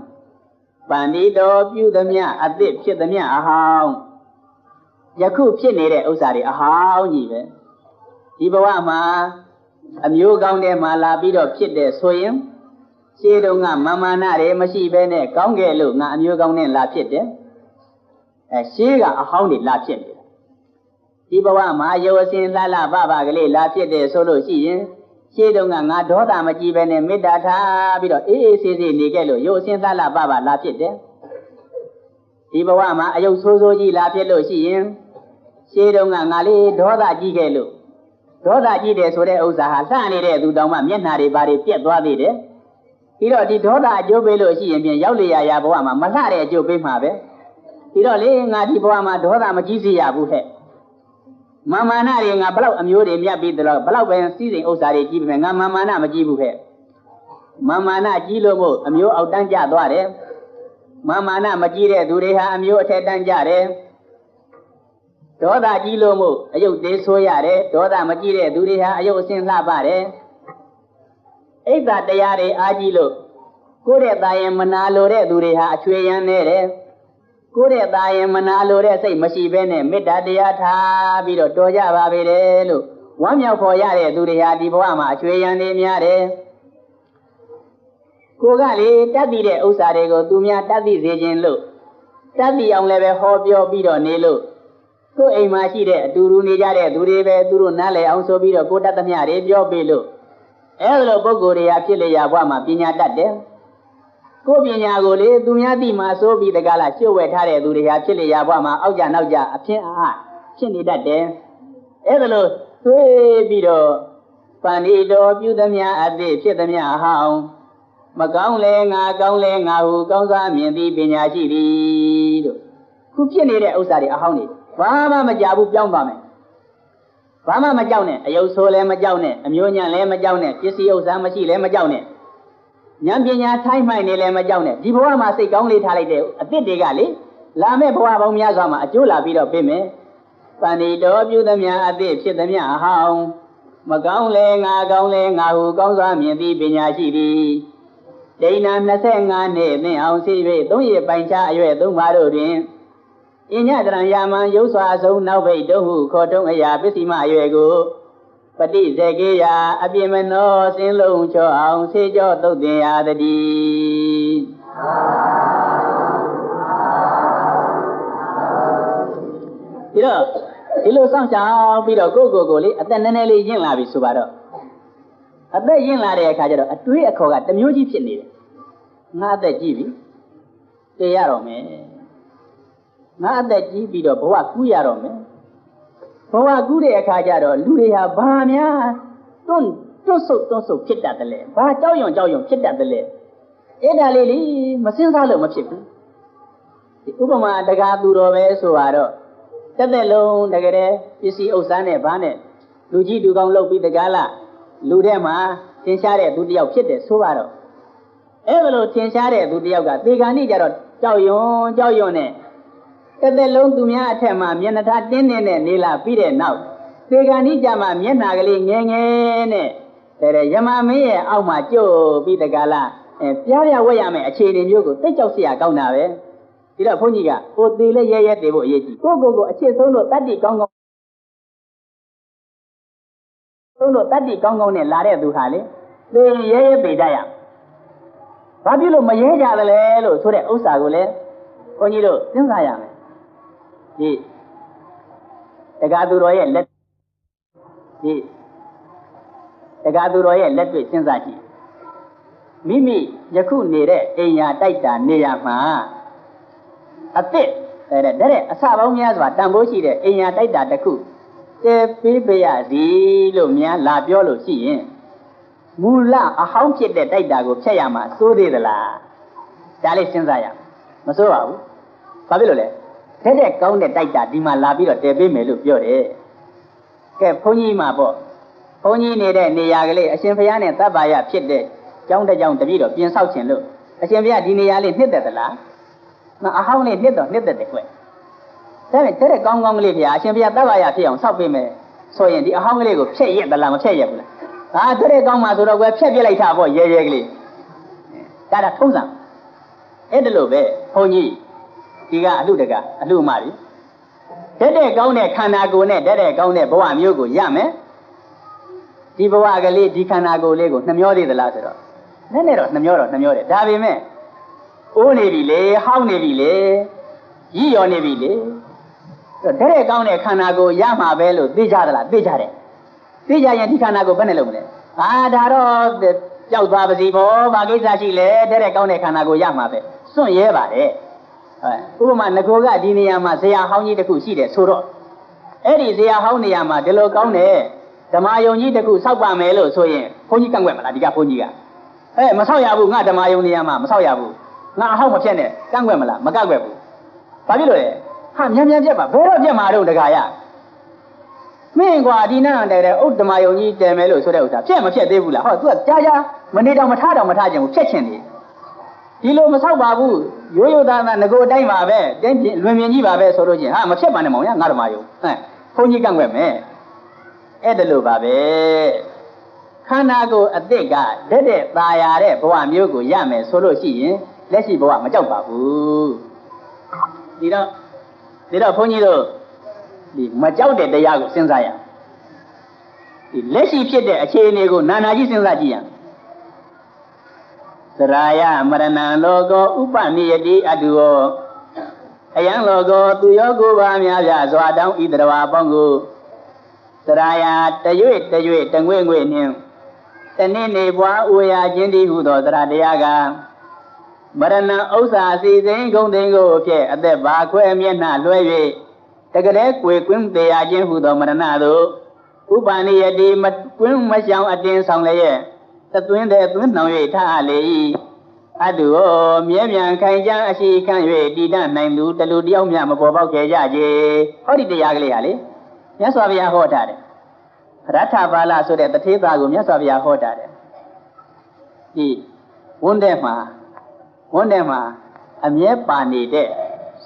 ပန္တိတော်ပြုသမျှအသည့်ဖြစ်သမျှအဟောင်းယခုဖြစ်နေတဲ့ဥစ္စာတွေအဟောင်းကြီးပဲဒီဘဝမှာအမျိုးကောင်းတဲ့မှာလာပြီးတော့ဖြစ်တဲ့ဆိုရင်ရှင်းတော့ငါမာနတွေမရှိဘဲနဲ့ကောင်းခဲ့လို့ငါအမျိုးကောင်းနဲ့လာဖြစ်တယ်ရှင်းကအဟောင်းတွေလာဖြစ်တယ်ဒီဘဝမှာယောအစဉ်လှပပကလေးလာဖြစ်တယ်ဆိုလို့ရှိရင်ရှင်းတော့ငါဒေါသမကြည့်ဘဲနဲ့မေတ္တာထားပြီးတော့အေးဆေးဆေးနေခဲ့လို့ယောအစဉ်လှပပလာဖြစ်တယ်ဒီဘဝမှာအယုတ်ဆိုးဆိုးကြီးလာဖြစ်လို့ရှိရင်ရှင်းတော့ငါလေးဒေါသကြီးခဲ့လို့ဒေါသကြီးတယ်ဆိုတဲ့ဥစ္စာဟာလှနေတဲ့သူတောင်မှမျက်နှာတွေဘာတွေပြက်သွားသေးတယ်ပြီးတော့ဒီဒေါသအကျိုးပေးလို့ရှိရင်ပြန်ရောက်လေရာဘဝမှာမလှတဲ့အကျိုးပေးမှာပဲပြီးတော့လေငါဒီဘဝမှာဒေါသမကြီးစေရဘူးဟဲ့မာနတွေငါဘလောက်အမျိုးတွေမြတ်ပြီးတော့ဘလောက်ပဲစီးစိမ်ဥစ္စာတွေကြီးပြီငါမာနမကြီးဘူးဟဲ့မာနကြီးလို့မို့အမျိုးအောက်တန်းကျသွားတယ်မာနမကြီးတဲ့သူတွေဟာအမျိုးအထက်တန်းကျတယ်ဒေါသကြီးလို့မို့အယုတ်သေးဆိုးရတယ်ဒေါသမကြီးတဲ့သူတွေဟာအယုတ်အစင်းလှပါတယ်အိတ်သာတရားတွေအားကြီးလို့ကိုယ့်ရဲ့သားရင်မနာလိုတဲ့သူတွေဟာအချွေရန်နေတယ်ကိုယ့်ရဲ့သားရင်မနာလိုတဲ့စိတ်မရှိဘဲနဲ့မေတ္တာတရားထားပြီးတော့တော်ကြပါပေတယ်လို့ဝမ်းမြောက်ဖို့ရတဲ့သူတွေဟာဒီဘဝမှာအချွေရန်နေများတယ်ကိုကလေတတ်သိတဲ့ဥစ္စာတွေကိုသူများတတ်သိစေခြင်းလို့တတ်သိအောင်လည်းပဲဟောပြောပြီးတော့နေလို့ကိုယ်အိမ်မှာရှိတဲ့အတူတူနေကြတဲ့သူတွေပဲသူတို့နားလည်အောင်ဆိုပြီးတော့ကိုတတ်သမျှတွေပြောပေးလို့အဲ့လိုပုဂ္ဂိုလ်တွေကဖြစ်လေရဘဝမှာပညာတတ်တယ်ကိုယ်ပညာကိုလေသူများသိမှဆိုပြီးတကားလားရှုပ်ဝဲထားတဲ့သူတွေဟာဖြစ်လေရဘဝမှာအောက်ကြနောက်ကြအဖြစ်အားဖြစ်နေတတ်တယ်အဲ့ဒါလို့တွေးပြီးတော့ပန္တိတော်ပြုသမျှအသည့်ဖြစ်သမျှအဟောင်းမကောင်းလဲငါကောင်းလဲငါဟုကောင်းစွာမြင်သည်ပညာရှိသည်တို့ခုဖြစ်နေတဲ့ဥစ္စာတွေအဟောင်းတွေဘာမှမကြဘူးပြောင်းသွားမယ်ဘာမှမကြောက်နဲ့အယုတ်ဆိုးလည်းမကြောက်နဲ့အမျိုးညံ့လည်းမကြောက်နဲ့ပစ္စည်းဥစ္စာမရှိလည်းမကြောက်နဲ့ဉာဏ်ပညာထိုင်းမှိုင်နေလည်းမကြောက်နဲ့ဒီဘဝမှာစိတ်ကောင်းလေးထားလိုက်တဲ့အသစ်တွေကလေလာမဲ့ဘဝပေါင်းများစွာမှာအကျိုးလာပြီးတော့ပြင်မယ်ပန္တိတော်ပြုသမျှအသစ်ဖြစ်သမျှအဟောင်းမကောင်းလဲငါကောင်းလဲငါဟုကောင်းစွာမြင်သည်ပညာရှိသည်ဒိဏ25နှစ်သင်အောင်စီ၍3ရက်ပိုင်ချအရွယ်3ပါတို့တွင်အညတရံယာမံရုပ်စွာအဆုံးနောက်ဘိတ်တို့ဟုခေါ်ထုံးအရာပစ္စည်းမအရွယ်ကိုပฏิစေကေယအပြင်းမနောစင်းလုံးချောအောင်ဆေးကြောသုတ်တင်ရသည်ဒီတော့ဒီလိုစောင့်ရှောက်ပြီးတော့ကိုယ်လေးအသက်နည်းနည်းလေးရင့်လာပြီဆိုပါတော့အသက်ရင့်လာတဲ့အခါကျတော့အတွေးအခေါ်ကတစ်မျိုးကြီးဖြစ်နေတယ်ငါအသက်ကြီးပြီတေရတော့မယ်ငါအသက်ကြီးပြီးတော့ဘဝကူးရတော့မယ်ဘဝကူးတဲ့အခါကျတော့လူတွေဟာဘာများတွန့်ဆုတ်ဖြစ်တတ်တယ်လေဘာကြောက်ရွံ့ဖြစ်တတ်တယ်လေအဲ့ဒါလေးမစဉ်းစားလို့မဖြစ်ဘူး ဥပမာတကားသူတော်ပဲဆိုတော့တက်တဲ့လုံးတကယ်ပစ္စည်းဥစ္စာနဲ့ဘာနဲ့လူကြီးလူကောင်းလုပ်ပြီးတကားလားလူထဲမှာသင်ရှားတဲ့သူတယောက်ဖြစ်တယ်ဆိုတော့အဲ့ဘလို့သင်ရှားတဲ့သူတယောက်ကသေခါနိကြတော့ကြောက်ရွံ့နဲ့တက်တဲ့လုံးသူများအထက်မှာမျက်နှာထားတင်းနေတဲ့နေလာပြီးတဲ့နောက်သေခါနိကြမှာမျက်နှာကလေးငယ်နဲ့တဲ့ယမမင်းရဲ့အောက်မှာကြို့ပြီးတကားလားပြားပြဝက်ရမယ်အခြေအနေမျိုးကိုသိကြောက်เสียကောင်းတာပဲဒီတော့ဘုန်းကြီးကကိုသေးလဲရဲသေးဖို့အရေးကြီးကိုအချစ်ဆုံးလို့တတ္တိကောင်းကောင်းနဲ့လာတဲ့သူဟာလေသေရဲပေကြရဘာဖြစ်လို့မရဲကြတယ်လဲလို့ဆိုတဲ့ဥစ္စာကိုလည်းဘုန်းကြီးတို့စဉ်းစားရမယ်ဒီတရားသူတော်ရဲ့လက်တွေ့စဉ်းစားကြည့်မိမိယခုနေတဲ့အိမ်ယာတိုက်တာနေရာမှာအသစ်တဲ့အစပေါင်းများစွာတန်ဖိုးရှိတဲ့အိမ်ယာတိုက်တာတစ်ခုတည်ပေးပြရစီလို့များလာပြောလို့ရှိရင်မူလအဟောင်းဖြစ်တဲ့တိုက်တာကိုဖျက်ရမှာစိုးသေးသလားဒါလေးစဉ်းစားရမစိုးပါဘူးဘာဖြစ်လို့လဲတဲ့ကောင်းတဲ့တိုက်တာဒီမှာလာပြီးတော့တည်ပေးမယ်လို့ပြောတယ်ကဲဘုန်းကြီးမှာပေါ့ဘုန်းကြီးနေတဲ့နေရာကလေးအရှင်ဘုရားနဲ့သဗ္ဗယဖြစ်တဲ့ကျောင်းတစ်ကျောင်းတပည့်တော်ပြင်ဆောက်ခြင်းလို့အရှင်ဘုရားဒီနေရာလေးနှစ်သက်သလားအဟောင်းလေးနှစ်သက်တယ်ကွဒါပေမဲ့တဲ့ကောင်းကလေးဘုရားအရှင်ဘုရားသဗ္ဗယဖြစ်အောင်ဆောက်ပေးမယ်ဆိုရင်ဒီအဟောင်းကလေးကိုဖျက်ရက်သလားမဖျက်ရက်ဘူးလားတဲ့ကောင်းမှဆိုတော့ကွယ်ဖျက်ပြလိုက်တာပေါ့ရဲကလေးဒါထုံးစံအဲ့ဒါလို့ပဲဘုန်းကြီးဒီကအလှတကအလှမကြီးတဲ့ကောင်းတဲ့ခန္ဓာကိုယ်နဲ့တဲ့ကောင်းတဲ့ဘဝမျိုးကိုရမယ်ဒီဘဝကလေးဒီခန္ဓာကိုယ်လေးကိုနှမျောသေးသလားဆိုတော့နည်းနည်းတော့နှမျောတယ်ဒါပေမဲ့အိုးနေပြီလေဟောင်းနေပြီလေရည်ရော်နေပြီလေတဲ့ကောင်းတဲ့ခန္ဓာကိုယ်ရမှာပဲလို့သိကြသလားသိကြတယ်သိကြရင်ဒီခန္ဓာကိုယ်ဘယ်နဲ့လုပ်မလဲဒါတော့ကြောက်သွားပါစီဘောဘာကိစ္စရှိလဲတဲ့ကောင်းတဲ့ခန္ဓာကိုယ်ရမှာပဲစွန့်ရဲပါတယ်ဥပမာငကိုကဒီနေရာမှာဇရာဟောင်းကြီးတစ်ခုရှိတယ်ဆိုတော့အဲ့ဒီဇရာဟောင်းနေရာမှာဒီလိုကောင်းတဲ့ဓမ္မယုံကြီးတစ်ခုစောက်ပါမယ်လို့ဆိုရင်ဘုန်းကြီးကန့်ကွက်မလားဒီကဘုန်းကြီးကမဆောက်ရဘူးငါဓမ္မယုံနေရာမှာမဆောက်ရဘူးငါအဟောက်မဖြတ်နဲ့ကန့်ကွက်မလားမကန့်ကွက်ဘူးဘာဖြစ်လို့လဲဟာမြန်ပြတ်ပါဘယ်တော့ပြတ်မှာတော့တခါရမင်းကွာဒီနန်းတဲ့ဥဒ္ဓမယုံကြီးတည်မယ်လို့ဆိုတဲ့ဥစ္စာဖြတ်မဖြတ်သေးဘူးလားဟော तू ကကြာမနေတော့မထားခြင်းကိုဖြတ်ခြင်းနေဒီလိုမဆောက်ပါဘူးရိုးသားငကိုအတိုင်းပါပဲတင်းလွင်မြင်ကြီးပါပဲဆိုလို့ချင်းဟာမဖြတ်ပါနဲ့မောင်ရငါဓမ္မယုံဘုန်းကြီးကန့်ကွက်မယ်အဲ့ဒါလို့ပါပဲခန္ဓာကိုယ်အသစ်ကတဲ့ตาရတဲ့ဘဝမျိုးကိုရမယ်ဆိုလို့ရှိရင်လက်ရှိဘဝမကြောက်ပါဘူးဒီတော့ဘုန်းကြီးတို့ဒီမကြောက်တဲ့တရားကိုစဉ်းစားရဒီလက်ရှိဖြစ်တဲ့အခြေအနေကိုနာနာကြီးစဉ်းစားကြည့်ရသရာယမရဏံလောကောဥပနိယတိအတုယောအယံလောကောသူယောကိုပါများပြစွာတောင်းဤတရဝအပေါင်းကိုသရာယတရွေ့တငွေ့နှင့်တနေ့နေပွားအိုရာခြင်းတည်းဟုသောသရတရားကမရဏဥစ္စာစီစဉ်ဂုံသိန်းကိုဖြင့်အသက်ဘာခွဲမျက်နှာလွှဲ၍တကယ်ကွယ်ကွင်းတရားခြင်းဟုသောမရဏသို့ဥပနိယတိမကွင်းမရှောင်အတင်းဆောင်လည်းသသွင်းတဲ့သွင်းနှောင်၍ထားလေ၏အတုဟောမြဲမြံခိုင်ကြအရှိခံ၍တည်တတ်နိုင်သူတလူတယောက်မျှမပေါ်ပေါက်ခဲ့ကြကြဟောဒီတရားကလေးဟာလေမြတ်စွာဘုရားဟောထားတယ်ရထဘာလဆိုတဲ့တထေသာကိုမြတ်စွာဘုရားဟောထားတယ်ဒီဝန်းထဲမှာအမြဲပါနေတဲ့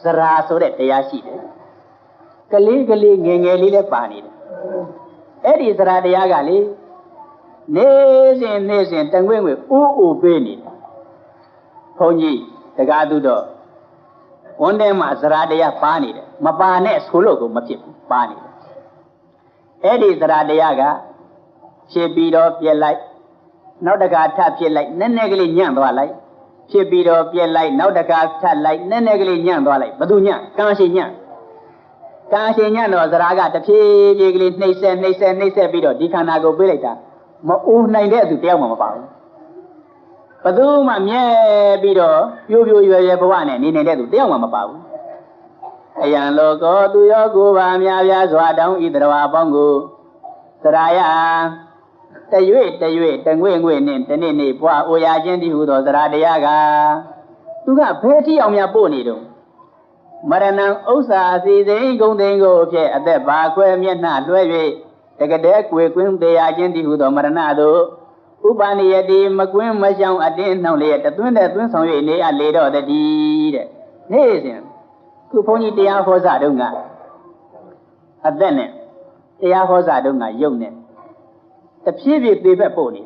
ဇရာဆိုတဲ့တရားရှိတယ်ကလေးငယ်လေးလည်းပါနေတယ်အဲ့ဒီဇရာတရားကလေနေစဉ်တန်ခွင့်အိုးပေးနေတယ်ဘုန်းကြီးတကားသူတော့ဝန်းထဲမှာဇရာတရားပါနေတယ်မပါနဲ့ဆိုလို့ကိုမဖြစ်ဘူးပါနေတယ်အဲ့ဒီဇရာတရားကဖြစ်ပြီးတော့ပြက်လိုက်နောက်တခါထပ်ဖြစ်လိုက်နည်းနည်းကလေးညံ့သွားလိုက်ဖြစ်ပြီးတော့ပြက်လိုက်နောက်တခါထပ်လိုက်နည်းနည်းကလေးညံ့သွားလိုက်ဘသူညံ့ကံရှိညံ့တော့ဇရာကတဖြည်းဖြည်းကလေးနှိမ့်ဆက်ပြီးတော့ဒီခန္ဓာကိုပေးလိုက်တာမအိုးနိုင်တဲ့သူတယောက်မှမပါဘူးဘသူမှမြဲပြီးတော့ပြိုရွယ်ဘဝနဲ့နေနေတဲ့သူတယောက်မှမပါဘူးအယံလောကောသူယောကိုပါများပြားစွာတောင်းဤတရဝအပေါင်းကိုသရာယတရွေ့တငွေ့နှင့်တနေ့နေ့ပွားအိုရာခြင်းတည်းဟူသောသရာတရားကသူကဘယ်တိအောင်များပို့နေတော့ မရဏံဥစ္စာစီစိန်ဂုံသိန်ကိုဖြစ်အသက်ပါခွဲမျက်နှာလွှဲ၍တကတဲ့ကွယ်ကွင်းတရားချင်းတည်ဟုသောမရဏတို့ဥပနိယတိမကွင်းမရှောင်အတင်းနှောင်လျက်တသွင်းတဲ့သွင်းဆောင်၍နေအလေတော့တည်းတဲ့နေ့စဉ်ခုဘုန်းကြီးတရားဟောစာတုန်းကအသက်နဲ့တရားဟောစာတုန်းကယုံနဲ့တဖြည်းဖြည်းသေဘက်ပို့နေ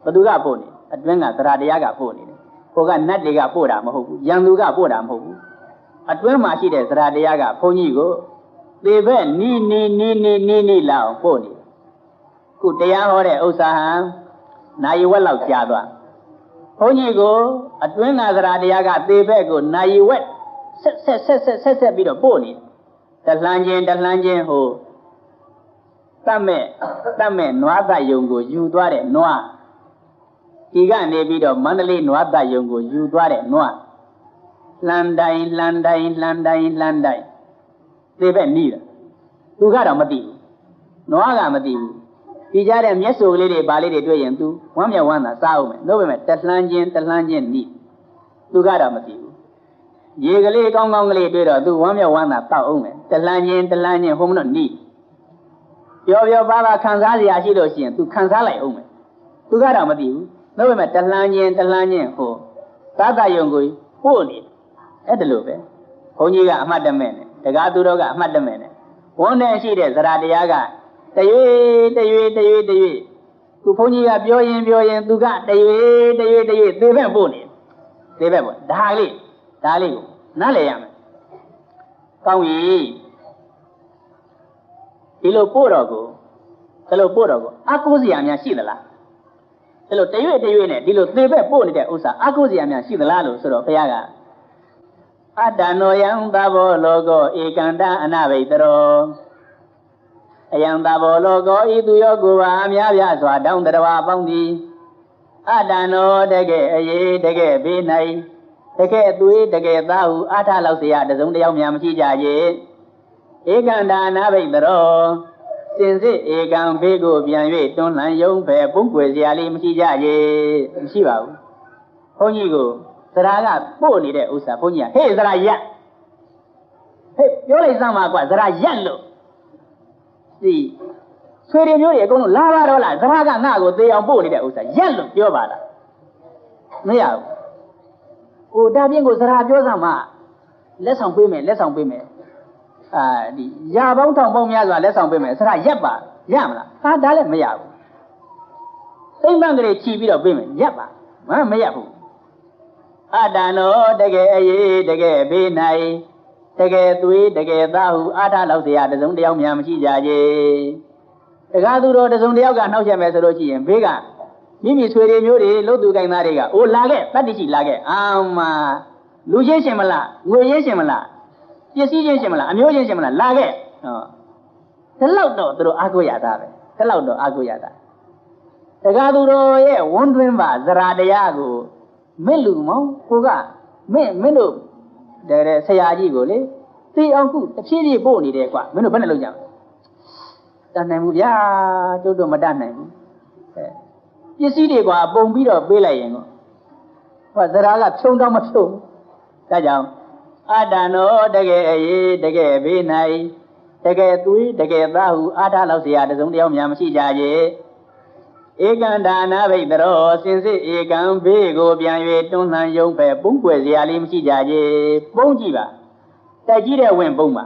ဘသူကပို့နေအတွင်းကသရတရားကပို့နေတယ်ဟိုကနတ်တွေကပို့တာမဟုတ်ဘူးရန်သူကပို့တာမဟုတ်ဘူးအတွင်းမှာရှိတဲ့သရတရားကဘုန်းကြီးကိုသေဘက်နီးလာအောင်ပို့နေခုတရားဟောတဲ့ဥစ္စာဟံနိုင်ဝက်လောက်ကြာသွားဘုန်းကြီးကိုအတွင်းကသရတရားကသေဘက်ကိုနိုင်ဝက်ဆက်ပြီးတော့ပို့နေတလှမ်းချင်းဟိုတတ်မဲ့နွားသက်ယုံကိုယူသွားတဲ့နွားဒီကနေပြီးတော့မန္တလေးနွားသက်ယုံကိုယူသွားတဲ့နွားလှန်တိုင်းသေဘက်နီးတယ်သူကတော့မသိဘူးနွားကမသိဘူးဒီကြတဲ့မျက်စုံကလေးတွေဘာလေးတွေတွေ့ရင် तू ဝမ်းမြောက်ဝမ်းသာစားအောင်မယ်လို့ပဲမဲ့တလှမ်းချင်းနီးသူကတော့မသိဘူးရေကလေးကောင်းကလေးတွေ့တော့ तू ဝမ်းမြောက်ဝမ်းသာတောက်အောင်မယ်တလှမ်းချင်းဟိုမလို့နီးပျော်ပါခံစားစရာရှိလို့ရှိရင် तू ခံစားလိုက်အောင်မယ်သူကတော့မသိဘူးလို့ပဲမဲ့တလှမ်းချင်းဟိုသာသယုံကိုပို့နေအဲ့ဒါလို့ပဲဘုန်းကြီးကအမှတ်တမဲ့နဲ့တကားသူတော်ကအမှတ်တမဲ့နဲ့ဝန်းနဲ့ရှိတဲ့သရတရားကတရွေခုဘုန်းကြီးကပြောရင်သူကတရွေသေဘက်ပို့နေသေဘက်ပေါ့ဒါလေးကိုနားလည်ရမယ်ကောင်းပြီဒီလိုပို့တော့ကိုအကုစရာများရှိသလားဒီလိုတရွေနဲ့ဒီလိုသေဘက်ပို့နေတဲ့ဥစ္စာအကုစရာများရှိသလားလို့ဆိုတော့ဘုရားကအတ္တနောယံသဘောလောကောဧကန္တအနဘိတရောအယံသဘောလောကောဤသူယောကိုပါအများပြစွာတောင်းတရဝအပေါင်းသည်အတ္တနောတကဲ့အေးတကဲ့ဘေး၌တကဲ့သွေးတကဲ့သားဟုအာထလောက်เสียတစုံတယောက်များမရှိကြရဲ့ဧကန္တအနဘိတရောစင်စစ်ဧကံဘေးကိုပြန်၍တွန်းလှန်ယုံဖယ်ပုံကွယ်စရာလေးမရှိကြရဲ့မရှိပါဘူးဘုန်းကြီးကိုသရာကပို့နေတဲ့ဥစ္စာဘုန်းကြီးကဟေ့သရာရက်ဟေ့ပြောလိုက်စမ်းပါကွာသရာရက်လို့ဒီဆွေတွေမျိုးတွေအကုန်လုံးလာပါတော့လားသရာကငါ့ကိုသေအောင်ပို့နေတဲ့ဥစ္စာရက်လို့ပြောပါလားမရဘူးဟိုတာပြင်းကိုသရာပြောစမ်းမှလက်ဆောင်ပေးမယ်ဒီရာပေါင်းထောင်ပေါင်းများစွာလက်ဆောင်ပေးမယ်သရာရက်ပါရမလားဟာဒါလည်းမရဘူးသိမ့်ပန်းကလေးခြီးပြီးတော့ပေးမယ်ရက်ပါမရဘူးအတ္တနောတကယ်အေးတကယ်ဘေး၌တကယ်သွေးတကယ်သားဟုအာထလောက်เสียတစုံတယောက်များမရှိကြကြတကားသူတော်တစုံတယောက်ကနှောက်ချက်မယ်ဆိုလို့ရှိရင်ဘေးကမိမိဆွေတွေမျိုးတွေလို့သူကိုင်းသားတွေကအိုလာခဲ့တတ္တိရှိလာခဲ့အာမလူချင်းရှင်မလားငွေချင်းရှင်မလားပစ္စည်းချင်းရှင်မလားအမျိုးချင်းရှင်မလားလာခဲ့ဟောဒီလောက်တော့သူတို့အာကိုရတာပဲဒီလောက်တော့အာကိုရတာတကားသူတော်ရဲ့ဝန်းတွင်းပါဇရာတရားကိုမင်းလူမောင်ကိုကမင်းတို့တဲ့ဆရာကြီးကိုလေသိအောင်ခုတဖြည်းဖြည်းပို့နေတယ်ကွာမင်းတို့ဘယ်နဲ့လုပ်ကြမလဲတတ်နိုင်ဘူးဗျာကျုပ်တို့မတတ်နိုင်ဘူးပစ္စည်းတွေကွာပုံပြီးတော့ပေးလိုက်ရင်ဟောဇရာကဖြုံတော့မဖြုံဒါကြောင့်အတ္တနောတကယ်အေးတကယ်ဘေး၌တကယ်သွေးတကယ်သားဟုအာထလောက်เสียတစုံတယောက်များမရှိကြရဲ့ဧကန္တာနာဘိတရောစင်စစ်ဧကံဘေးကိုပြန်၍တွန်းလှန်ယုံဖယ်ပုံကွယ်စရာလေးမရှိကြရဲ့ပုံကြည့်ပါတက်ကြီးတဲ့ဝင်ပုံပါ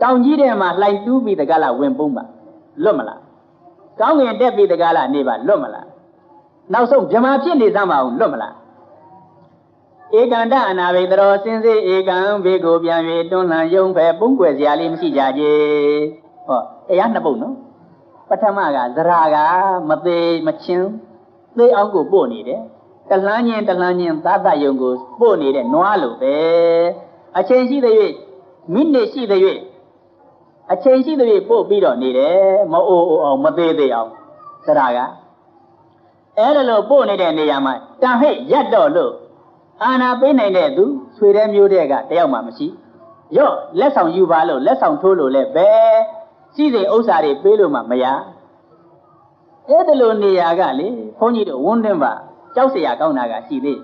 တောင်ကြီးတဲ့မှာလှိုင်တူးပြီးတကားလားဝင်ပုံပါလွတ်မလားကောင်းငင်တက်ပြီးတကားလားနေပါလွတ်မလားနောက်ဆုံးဗြဟ္မာဖြစ်နေသမ်းပါအောင်လွတ်မလားဧကန္တအနာဘိတရောစင်စစ်ဧကံဘေးကိုပြန်၍တွန်းလှန်ယုံဖယ်ပုံကွယ်စရာလေးမရှိကြရဲ့ဟောတရားနှစ်ပုဒ်နော်ပထမကဇရာကမသေးမချင်းသေအောင်ကိုပို့နေတယ်တလှမ်းချင်းသာသယုံကိုပို့နေတဲ့နွားလိုပဲအချိန်ရှိတဲ့၍မိနစ်ရှိတဲ့၍အချိန်ရှိတဲ့၍ပို့ပြီးတော့နေတယ်မအိုအောင်မသေးသေးအောင်ဇရာကအဲ့ဒါလို့ပို့နေတဲ့နေရာမှာတန်ဟိတ်ရက်တော့လို့အာနာပေးနိုင်တဲ့သူဆွေတဲ့မျိုးတဲ့ကတယောက်မှမရှိရော့လက်ဆောင်ယူပါလို့လက်ဆောင်ထိုးလို့လည်းပဲရှိတဲ့ဥစ္စာတွေပေးလို့မှမရအဲ့ဒါလိုနေရာကလေဘုန်းကြီးတို့ဝန်းတွင်းပါကြောက်เสียကောင်းတာကရှိသေး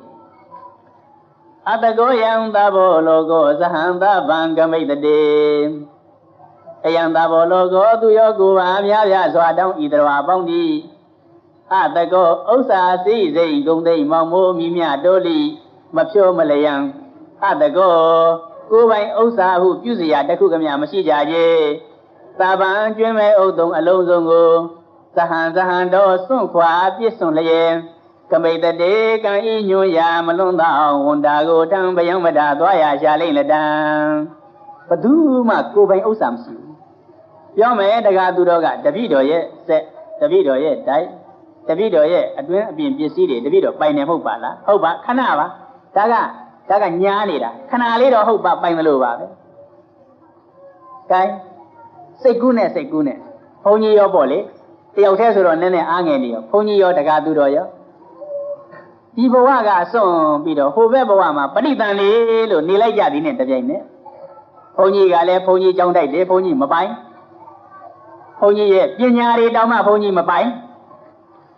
အတကောယံသဘောလောကောသဟံသဗံကမိတတေအယံသဘောလောကောသူယောကိုယ်ပါအများပြစွာတောင်းဤတော်အပေါင်းသည်အတကောဥစ္စာစိစိတ်ဂုံသိမ့်မောင်မိုးမိမြတိုးလိမဖြိုးမလျံအတကောကိုယ်ပိုင်ဥစ္စာဟုပြုစရာတခုကမြမရှိကြကြသာဗံကျွင်းမဲ့ဥသုံအလုံးစုံကိုသဟံတော်စွန့်ခွာပြစ်စွန်လျင်ကမိတတေကံဤညွန်ရာမလွန်သောဝန်တာကိုတံဗယံမတာသွားရရှာလိမ့်လတံဘသူမှကိုယ်ပိုင်ဥစ္စာမရှိဘူးပြောမယ်တကားသူတော်ကတပိတော်ရဲ့ဆက်တပိတော်ရဲ့တိုက်တပိတော်ရဲ့အတွင်းအပြင်ပစ္စည်းတွေတပိတော်ပိုင်နေမဟုတ်ပါလားဟုတ်ပါခဏပါဒါကညားနေတာခဏလေးတော့ဟုတ်ပါပိုင်မလို့ပါပဲကဲစိတ်ကူးနဲ့ဘုန်းကြီးရောပေါ့လေတယောက်တည်းဆိုတော့နည်းနည်းအားငယ်နေရောဘုန်းကြီးရောတကားသူတော်ရောဒီဘဝကစွန့်ပြီးတော့ဟိုဘက်ဘဝမှာပဋိသန္ဓေလို့နေလိုက်ကြသည်နဲ့တပြိုင်နက်ဘုန်းကြီးကလည်းဘုန်းကြီးကြောင်းတိုက်တယ်ဘုန်းကြီးမပိုင်ဘုန်းကြီးရဲ့ပညာတွေတောင်းမှဘုန်းကြီးမပိုင်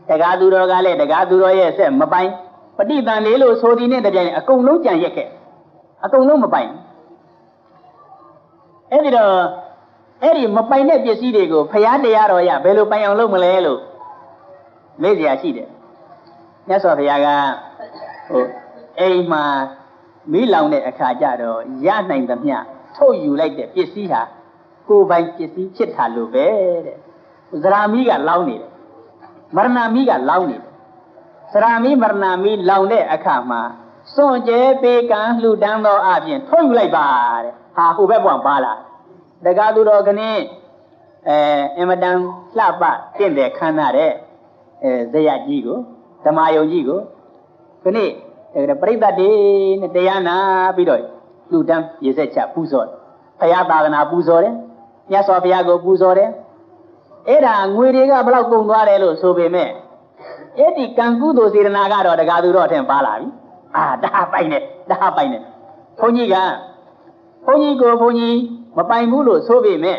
တကားသူတော်ကလည်းတကားသူတော်ရဲ့ဆက်မပိုင်ပဋိသန္ဓေလို့ဆိုသည်နဲ့တပြိုင်နက်အကုန်လုံးကြံရက်ခဲ့အကုန်လုံးမပိုင်အဲ့ဒီမပိုင်တဲ့ပစ္စည်းတွေကိုဖျားတရားတော်ရဘယ်လိုပိုင်အောင်လုပ်မလဲလို့မေးစရာရှိတယ်မြတ်စွာဘုရားကအိမ်မှာမီးလောင်တဲ့အခါကျတော့ရနိုင်သမျှထုတ်ယူလိုက်တဲ့ပစ္စည်းဟာကိုယ်ပိုင်ပစ္စည်းဖြစ်တာလို့ပဲတဲ့ဇရာမီးကလောင်နေတယ်မရဏမီးကလောင်နေတယ်ဇရာမီးမရဏမီးလောင်တဲ့အခါမှာစွန့်ကြဲပေးကံလှူဒန်းသောအပြင်ထုတ်ယူလိုက်ပါတဲ့ဟာဟိုဘက်ဘဝပါလာတကားသူတော်ကနေ့အင်မတန်လှပတင့်တယ်ခမ်းနားတဲ့ဇယကြီးကိုဓမ္မယုံကြီးကိုခနေ့ပရိသတ်တွေနဲ့တရားနာပြီးတော့လူတန်းရေစက်ချပူဇော်ဘုရားသာသနာပူဇော်တယ်မြတ်စွာဘုရားကိုပူဇော်တယ်အဲ့ဒါငွေတွေကဘယ်လောက်ကုန်သွားတယ်လို့ဆိုပေမဲ့အဲ့ဒီကံကုသိုလ်စေတနာကတော့တကားသူတော်ထင်ပါလာပြီဒါပိုင်တယ်ဘုန်းကြီးမပိုင်ဘူးလို့ဆိုပေမဲ့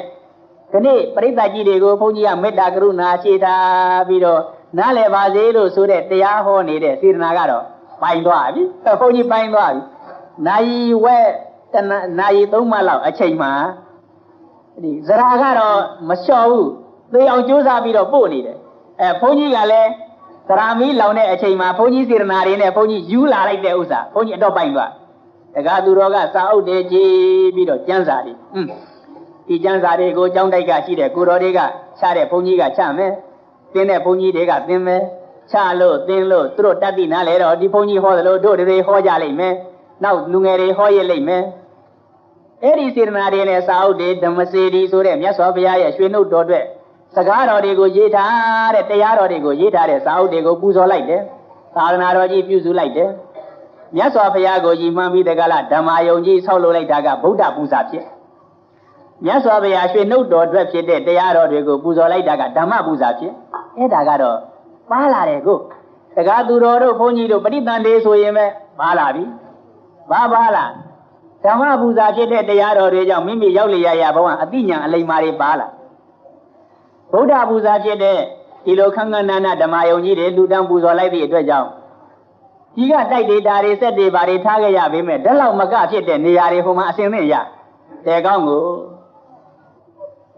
ဒီနေ့ပရိသတ်ကြီးတွေကိုဘုန်းကြီးကမေတ္တာကရုဏာရှိထားပြီးတော့နားလည်ပါစေလို့ဆိုတဲ့တရားဟောနေတဲ့စေတနာကတော့ပိုင်သွားပြီဘုန်းကြီးပိုင်သွားပြီနာယီ3မှတ်လောက်အချိန်မှာဒီဇရာကတော့မလျှော့ဘူးသေအောင်ကြိုးစားပြီးတော့ပို့နေတယ်ဘုန်းကြီးကလည်းဇရာမီးလောင်တဲ့အချိန်မှာဘုန်းကြီးစေတနာတွေနဲ့ဘုန်းကြီးယူလာလိုက်တဲ့ဥစ္စာဘုန်းကြီးအတော့ပိုင်သွားတကားသူတော်ကစာအုပ်တွေကြည်ပြီးတော့ကျမ်းစာတွေဒီကျမ်းစာတွေကိုကျောင်းတိုက်ကရှိတဲ့ကိုတော်တွေကချတဲ့ဘုန်းကြီးကချမယ်သင်တဲ့ဘုန်းကြီးတွေကသင်မယ်ချလို့သင်လို့သူတို့တတ်သိနားလဲတော့ဒီဘုန်းကြီးဟောသလိုတို့တွေဟောကြလိမ့်မယ်နောက်လူငယ်တွေဟောရလိမ့်မယ်အဲ့ဒီစေတနာတွေနဲ့စာအုပ်တွေဓမ္မစေတီဆိုတဲ့မြတ်စွာဘုရားရဲ့ရွှေနှုတ်တော်အတွက်စကားတော်တွေကိုရေးထားတဲ့တရားတော်တွေကိုရေးထားတဲ့စာအုပ်တွေကိုပူဇော်လိုက်တယ်သာသနာတော်ကြီးပြုစုလိုက်တယ်မြတ်စွာဘုရားကိုကြီးမှန်းပြီးတကလားဓမ္မယုံကြီးဆောက်လုပ်လိုက်တာကဗုဒ္ဓပူဇာဖြစ်မြတ်စွာဘုရားရွှေနှုတ်တော်အတွက်ဖြစ်တဲ့တရားတော်တွေကိုပူဇော်လိုက်တာကဓမ္မပူဇာဖြစ်အဲ့ဒါကတော့ပါလာတယ်ကိုတကားသူတော်တို့ဘုန်းကြီးတို့ပဋိသန္ဓေဆိုရင်ပဲပါလာပြီပါလာဓမ္မပူဇာဖြစ်တဲ့တရားတော်တွေကြောင့်မိမိရောက်လျရဘဝအတိညာအလိမ္မာတွေပါလာဗုဒ္ဓပူဇာဖြစ်တဲ့ဒီလိုခန့်ခန့်နာနာဓမ္မယုံကြီးတွေလူတန်းပူဇော်လိုက်သည့်အတွက်ကြောင့်ဒီကတိုက်ဒေတာတွေစက်တွေဘာတွေထားခဲ့ရပေမဲ့ဒါလောက်မကဖြစ်တဲ့နေရာတွေဟိုမှာအစင်သင့်ရတဲ့ကောင်းကို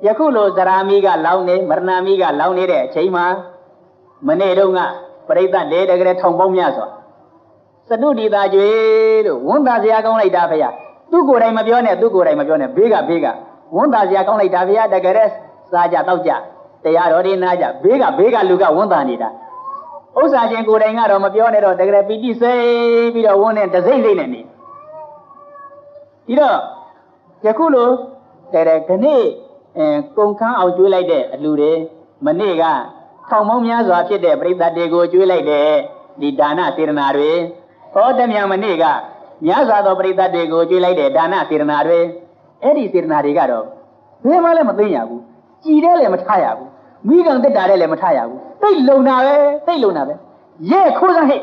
ယခုလိုဇရာမီးကလောင်းနေမရဏမီးကလောင်းနေတဲ့အချိန်မှာမနေ့တုန်းကပရိသတ်တွေတကယ်ထောင်ပေါင်းများစွာစတုဒီတာကျွေလို့ဝန်သားစရာကောင်းလိုက်တာဖေ။သူကိုယ်တိုင်မပြောနဲ့ဘေးကဝန်သားစရာကောင်းလိုက်တာဖေ။တကယ်စားကြတောက်ကြတရားတော်တွေနားကြဘေးကလူကဝန်သားနေတာဥစ္စာချင်းကိုယ်တိုင်ကတော့မပြောနဲ့တော့တကယ်ပီတိစိတ်ပြီးတော့ဝန်နဲ့တစိမ့်နဲ့နေဒီတော့ယခုလိုတကယ်ခဏကုန်ခန်းအောင်ကျွေးလိုက်တဲ့အလူတွေမနေ့ကထောင်ပေါင်းများစွာဖြစ်တဲ့ပရိသတ်တွေကိုကျွေးလိုက်တဲ့ဒီဒါနစေတနာတွေဟောတမြန်မနေ့ကများစွာသောပရိသတ်တွေကိုကျွေးလိုက်တဲ့ဒါနစေတနာတွေအဲ့ဒီစေတနာတွေကတော့ဘယ်မှလည်းမသိရဘူးကြည်တယ်လည်းမထားရဘူးမိကံတက်တာလည်းမထားရဘူးသိလုံတာပဲရဲခိုးစမ်းဟဲ့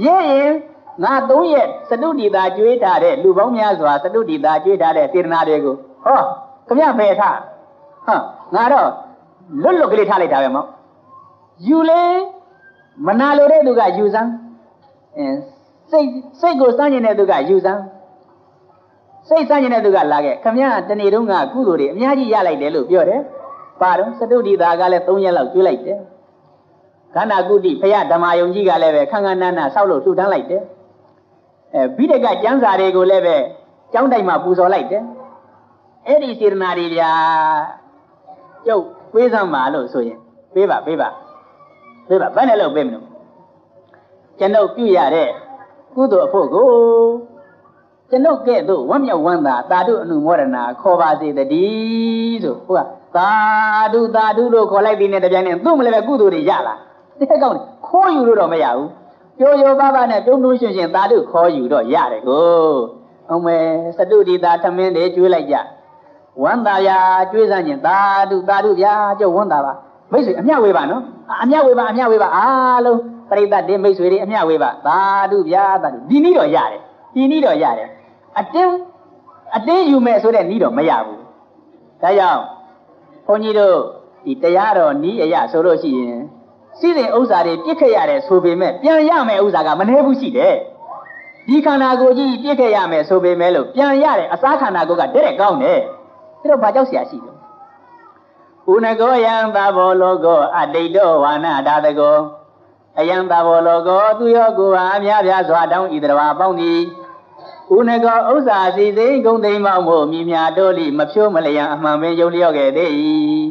ရဲရင်ငါ3ရက်စတုဒီတာကျွေးထားတဲ့လူပေါင်းများစွာစတုဒီတာကျွေးထားတဲ့စေတနာတွေကိုဟောခမရဖယ်ထားငါတော့လွတ်ကလေးထားလိုက်တာပဲမောယူလေမနာလိုတဲ့သူကယူစမ်း စိတ်ကိုစမ်းကျင်တဲ့သူကယူစမ်းစိတ်စမ်းကျင်တဲ့သူကလာခဲ့ခမရတနေ့တုန်းကကုသိုလ်တွေအများကြီးရလိုက်တယ်လို့ပြောတယ်ပါတော့စတုဒီတာကလည်း3ရက်လောက်ကျွေးလိုက်တယ်ခန္ဓာကုတိဖရဓမ္မယုံကြီးကလည်းပဲခန်းခန်းနာနာဆောက်လို့ထူထမ်းလိုက်တယ်ဘိဒကကျမ်းစာတွေကိုလည်းပဲကျောင်းတိုက်မှာပူဇော်လိုက်တယ်အဲ့ဒီစေတနာတွေဗျာကျုပ်ပေးစမ်းပါလို့ဆိုရင်ပေးပါဘယ်နဲ့လို့ပေးမလို့ကျွန်ုပ်ပြုရတဲ့ကုသိုလ်အဖို့ကိုကျွန်ုပ်ကဲ့သို့ဝမ်းမြောက်ဝမ်းသာသာဓုအနုမောဒနာခေါ်ပါစေတည်းဆိုဟုတ်ကသာဓုလို့ခေါ်လိုက်ပြီးနဲ့တပြိုင်နက်သူ့မလည်းပဲကုသိုလ်တွေရလာတဲ့ကောင်းတယ်ခိုးယူလို့တော့မရဘူးပြိုပြိုပါပါနဲ့တုံးတုံးရှင်သာဓုခေါ်ယူတော့ရတယ်ကိုအောင်မယ်စတုဒီတာသမင်းတွေကျွေးလိုက်ကြဝမ်းသာရာကျွေးစမ်းခြင်းသာဓုဗျာကျုပ်ဝမ်းသာပါမိတ်ဆွေအမျှဝေးပါနော်အမျှဝေးပါအားလုံးပရိသတ်တွေမိတ်ဆွေတွေအမျှဝေးပါသာဓုဗျာသာဓုဒီနည်းတော့ရတယ်အတင်းယူမယ်ဆိုတဲ့နည်းတော့မရဘူးဒါကြောင့်ဘုန်းကြီးတို့ဒီတရားတော်နည်းအရဆိုလို့ရှိရင်စီးတဲ့ဥစ္စာတွေပြစ်ခဲ့ရတယ်ဆိုပေမဲ့ပြန်ရမယ်ဥစ္စာကမနှဲဘူးရှိတယ်ဒီခန္ဓာကိုယ်ကြီးပြစ်ခဲ့ရမယ်ဆိုပေမဲ့လို့ပြန်ရတဲ့အစားခန္ဓာကိုယ်ကတဲ့ကောင်းတယ်ဒါတော့ဘာကြောက်เสียရှိလဲဥနကောယံသဘောလောကောအတိတ်တောဝါနာဒါတကောအယံသဘောလောကောသူရောကိုယ်ဟာအများပြားစွာတောင်းဤတော်အပေါင်းသည်ဥနကောဥစ္စာစီစိန်ဂုံသိမ်းမောက်မှုမြမြတိုးလိမဖြိုးမလျံအမှန်ပင်ယုံလျော့ခဲ့သေး၏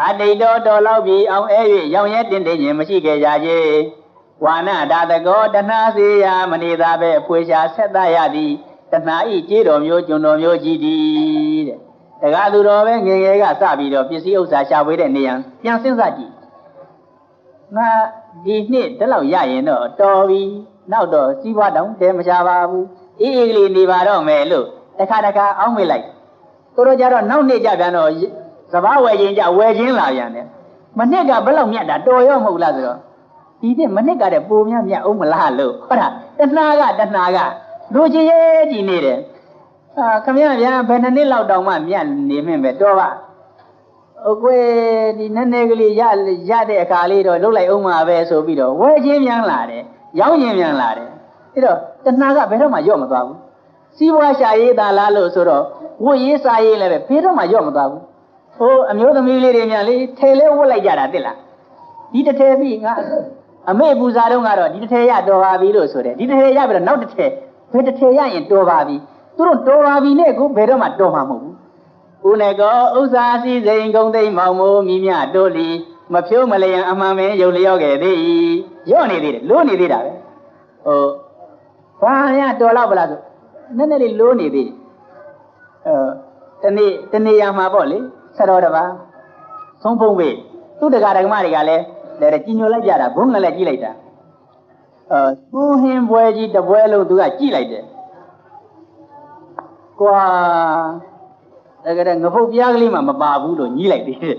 အတိတ်တော်တော်လောက်ပြီးအောင်အဲ၍ရောင်ရဲတင်တင်ခြင်းမရှိခဲ့ကြကြဝါနာဒါတကောတဏှာစေယမနေသာပဲဖွေရှာဆက်သရသည်တဏှာဤကြေးတော်မျိုးကျွန်တော်မျိုးကြီးသည်တဲ့တကားသူတော်ပဲငယ်ငယ်ကစပြီးတော့ပစ္စည်းဥစ္စာရှာဖွေတဲ့နေရန်ပြန်စဉ်းစားကြည့်ငါဒီနှစ်တလောက်ရရင်တော့တော်ပြီနောက်တော့စီးပွားတောင်တဲမရှာပါဘူးအေးကလေးနေပါတော့မယ်လို့တခါအောင်းမေးလိုက်တို့ကြတော့နောက်နေ့ကြပြန်တော့စဘာဝယ်ခြင်းကြဝယ်ခြင်းလာပြန်တယ်မနစ်ကဘယ်လောက်မြတ်တာတော်ရောမဟုတ်လားဆိုတော့ဒီတဲ့မနစ်ကတဲ့ပိုမြတ်အောင်မလားလို့ဟုတ်လားတဏှာကလူချင်းရဲ့ကြည်နေတယ်ခမရဗျာဘယ်နှစ်လောက်တောင်မှမြတ်နေမင်းပဲတော်ပါအကွယ်ဒီနည်းနည်းကလေးရတဲ့အခါလေးတော့လှုပ်လိုက်အောင်မှာပဲဆိုပြီးတော့ဝယ်ခြင်းပြန်လာတယ်ရောင်းခြင်းပြန်လာတယ်အဲ့တော့တဏှာကဘယ်တော့မှရော့မသွားဘူးစီးပွားရှာရေးသာလားလို့ဆိုတော့ဝတ်ရေးစားရေးလည်းပဲဘယ်တော့မှရော့မသွားဘူးဟိုအမျိုးသမီးလေးတွေများလေထဲလဲဝတ်လိုက်ကြတာတိလားဒီတစ်ထဲပြီးငါအမေပူဇာတော့ကတော့ဒီတစ်ထဲရတော်ပါပြီလို့ဆိုတယ်ဒီတစ်ထဲရပြီးတော့နောက်တစ်ထဲဘယ်တစ်ထဲရရင်တော်ပါပြီသူတို့တော်ပါပြီနဲ့ကိုဘယ်တော့မှတော်မှာမဟုတ်ဘူးဦးနေကောဥစ္စာစည်းစိမ်ဂုံသိမ်းမောင်မိုးမိမြတိုးလီမဖြိုးမလျံအမှန်ပင်ယုံလျော့ခဲ့သေး၏ရော့နေသေးတယ်လို့နေသေးတာပဲဘာရတော်တော့ဗလားဆိုနည်းနည်းလေးလိုးနေသေးတနေ့ရမှာပေါ့လေဆရာတော်တပါဆုံးဖုံးပေးသူ့တက္ကရာဓမ္မတွေကလည်းကြီးညိုလိုက်ကြတာဘုန်းကလည်းကြည့်လိုက်တာသူ့ဟင်းပွဲကြီးတပွဲလုံးသူကကြည့်လိုက်တယ်ကွာတကယ်ငပုတ်ပြားကလေးမှမပါဘူးလို့ညှိလိုက်သေးတယ်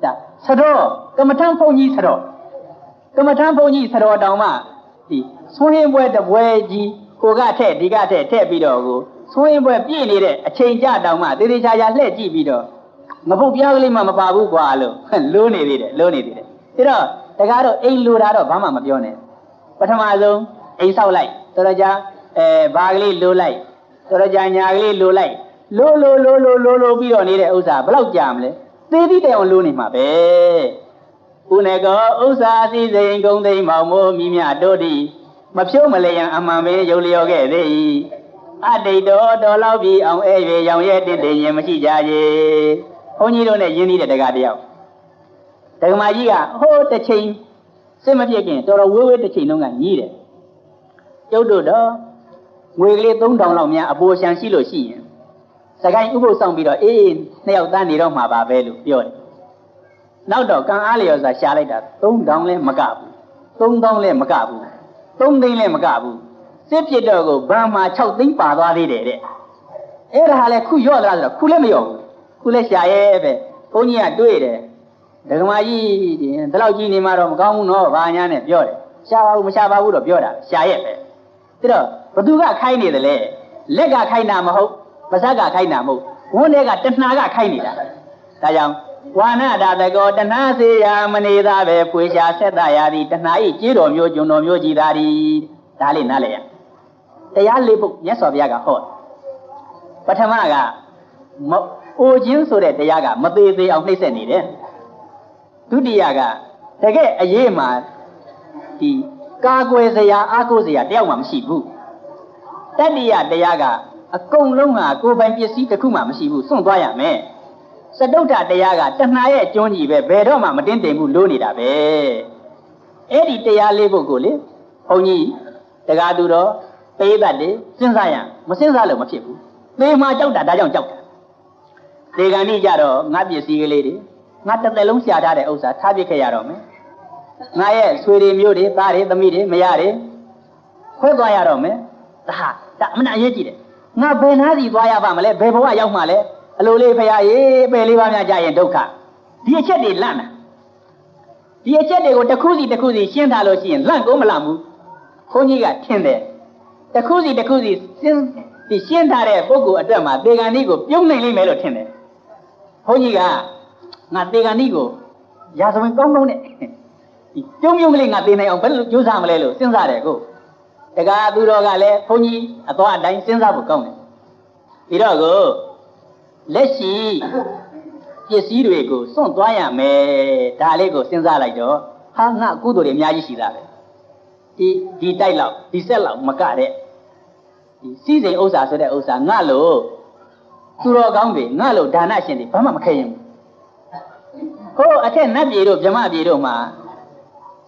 ဒါဆတော်ကမ္မထမ်းဘုန်းကြီးဆတော်တောင်မှဒီဆွဟင်းပွဲတပွဲကြီးကိုကထက်ဒီကထက်ထည့်ပြီးတော့ကိုဆွဟင်းပွဲပြည့်နေတဲ့အချိန်ကြတောင်မှတေသေးချာချာလှည့်ကြည့်ပြီးတော့ငပုတ်ပြားကလေးမှမပါဘူးကွာလို့လိုးနေသေးတယ်ဒါတော့တကားတော့အိမ်လိုတာတော့ဘာမှမပြောနဲ့ပထမဆုံးအိမ်ဆောက်လိုက်တော်တော်ကြာဘာကလေးလိုးလိုက်တော်တော်ကြာညာကလေးလိုးလိုက်လိုးပြီးတော့နေတဲ့ဥစ္စာဘယ်လောက်ကြာမလဲသေးသေးတယ်အောင်လိုးနေမှာပဲဦးနေကောဥစ္စာစည်းစိမ်ဂုံသိမ်းမောင်မိုးမိမြတိုးသည်မဖြိုးမလျံအမှန်ပင်ယုံလျော့ခဲ့သေး၏အတိတ်တော်လောက်ပြီးအောင်အဲ၍ရောင်ရဲတင်တင်ရင်မရှိကြရေဘုန်းကြီးတို့နဲ့ယဉ်နေတဲ့တကားတယောက်ဒကမာကြီးကဟိုးတစ်ချိန်စစ်မပြည့်ခင်တော်တော်ဝေးတစ်ချိန်လုံးကညီးတယ်ကျုပ်တို့တော့ငွေကလေး3000လောက်များအပေါ်ရှံရှိလို့ရှိရင်စကိုင်းဥပုသ်ဆောင်ပြီးတော့နှစ်ယောက်သားနေတော့မှာပါပဲလို့ပြောတယ်နောက်တော့ကံအားလျော်စွာရှာလိုက်တာ3000လည်းမကဘူး3000လည်းမကဘူး3သိန်းလည်းမကဘူးစစ်ပြစ်တော့ကိုဗန်းမှာ6သိန်းပါသွားသေးတယ်တဲ့အဲ့ဒါလည်းခုရော့လာဆိုတော့ခုလည်းမရော့ဘူးခုလည်းရှာရဲပဲဘုန်းကြီးကတွေးတယ်ဒကမာကြီးဒီလောက်ကြီးနေမှတော့မကောင်းဘူးနော်ဘာညာနဲ့ပြောတယ်ရှာပါဘူးမရှာပါဘူးတော့ပြောတာရှာရဲပဲဒါတော့ဘသူကခိုင်းနေတယ်လဲလက်ကခိုင်းတာမဟုတ်ပါးစပ်ကခိုင်းတာမဟုတ်ဝန်းထဲကတဏှာကခိုင်းနေတာဒါကြောင့်ဝါနဒါတကောတဏှာစေယမနေသာပဲဖွေရှာဆက်သရသည်တဏှာဤကြေးတော်မျိုးကျွန်တော်မျိုးကြည်သာသည်ဒါလေးနားလည်ရ တရားလေးပုတ်မြတ်စွာဘုရားကဟောပထမကအိုခြင်းဆိုတဲ့တရားကမသေးသေးအောင်နှိမ့်ဆက်နေတယ်ဒုတိယကတကယ်အရေးမှာဒီကာကွယ်စရာအားကိုးစရာတယောက်မှမရှိဘူးတတိယတရားကအကုန်လုံးဟာကိုယ်ပိုင်ပစ္စည်းတစ်ခုမှမရှိဘူးစွန့်သွားရမယ်စတုတ္ထတရားကတဏှာရဲ့ကျွန်းကြီးပဲဘယ်တော့မှမတင်းတင်ဘူးလို့နေတာပဲအဲ့ဒီတရားလေးပုဒ်ကိုလေဘုန်းကြီးတရားသူတော်ပိဋကတ်တွေစဉ်းစားရမစဉ်းစားလို့မဖြစ်ဘူးသေမှာကြောက်တာဒါကြောင့်ကြောက်တာဒီကံကြီးကြတော့ငါပစ္စည်းကလေးတွေငါတစ်သက်လုံးရှာထားတဲ့ဥစ္စာထားပြခဲ့ရတော့မယ်ငါရဲ့ဆွေတွေမျိုးတွေသားတွေသမီးတွေမရတွေခွဲသွားရတော့မယ်ဒါအမှန်အရေးကြီးတယ်ငါဘယ်နာစီသွားရပါမလဲဘယ်ဘဝရောက်မှလဲအလိုလေးဖရာရေပယ်လေးပါးများကြရင်ဒုက္ခဒီအချက်တွေလန့်တာဒီအချက်တွေကိုတစ်ခုစီရှင်းထားလို့ရှိရင်လန့်ကိုမလန့်ဘူးခွန်ကြီးကထင်တယ်တစ်ခုစီရှင်းထားတဲ့ပုဂ္ဂိုလ်အတွက်မှာသေကံဤကိုပြုံးနိုင်လိမ့်မယ်လို့ထင်တယ်ခွန်ကြီးကငါသေကံဤကိုရာဇဝင်ကောင်းနဲ့ဒီပြုံးကလေးငါသေနိုင်အောင်ဘယ်လိုကြိုးစားမလဲလို့စဉ်းစားတယ်ကိုတက္ကະသူတော်ကလည်းခွန်ကြီးအသွားအတိုင်းစဉ်းစားဖို့ကောင်းတယ်ပြီးတော့ကိုလက်ရှိပစ္စည်းတွေကိုစွန့်သွားရမယ်ဒါလေးကိုစဉ်းစားလိုက်တော့ဟာငါကုသိုလ်တွေအများကြီးရှိတာပဲဒီတိုက်လောက်ဒီဆက်လောက်မကတဲ့ဒီစီးစိမ်ဥစ္စာဆိုတဲ့ဥစ္စာငါလို့သူတော်ကောင်းတွေငါလို့ဒါနရှင်တွေဘာမှမခဲရင်ဘူးဟိုအထက်နတ်ပြည်တို့ဗြဟ္မပြည်တို့မှာ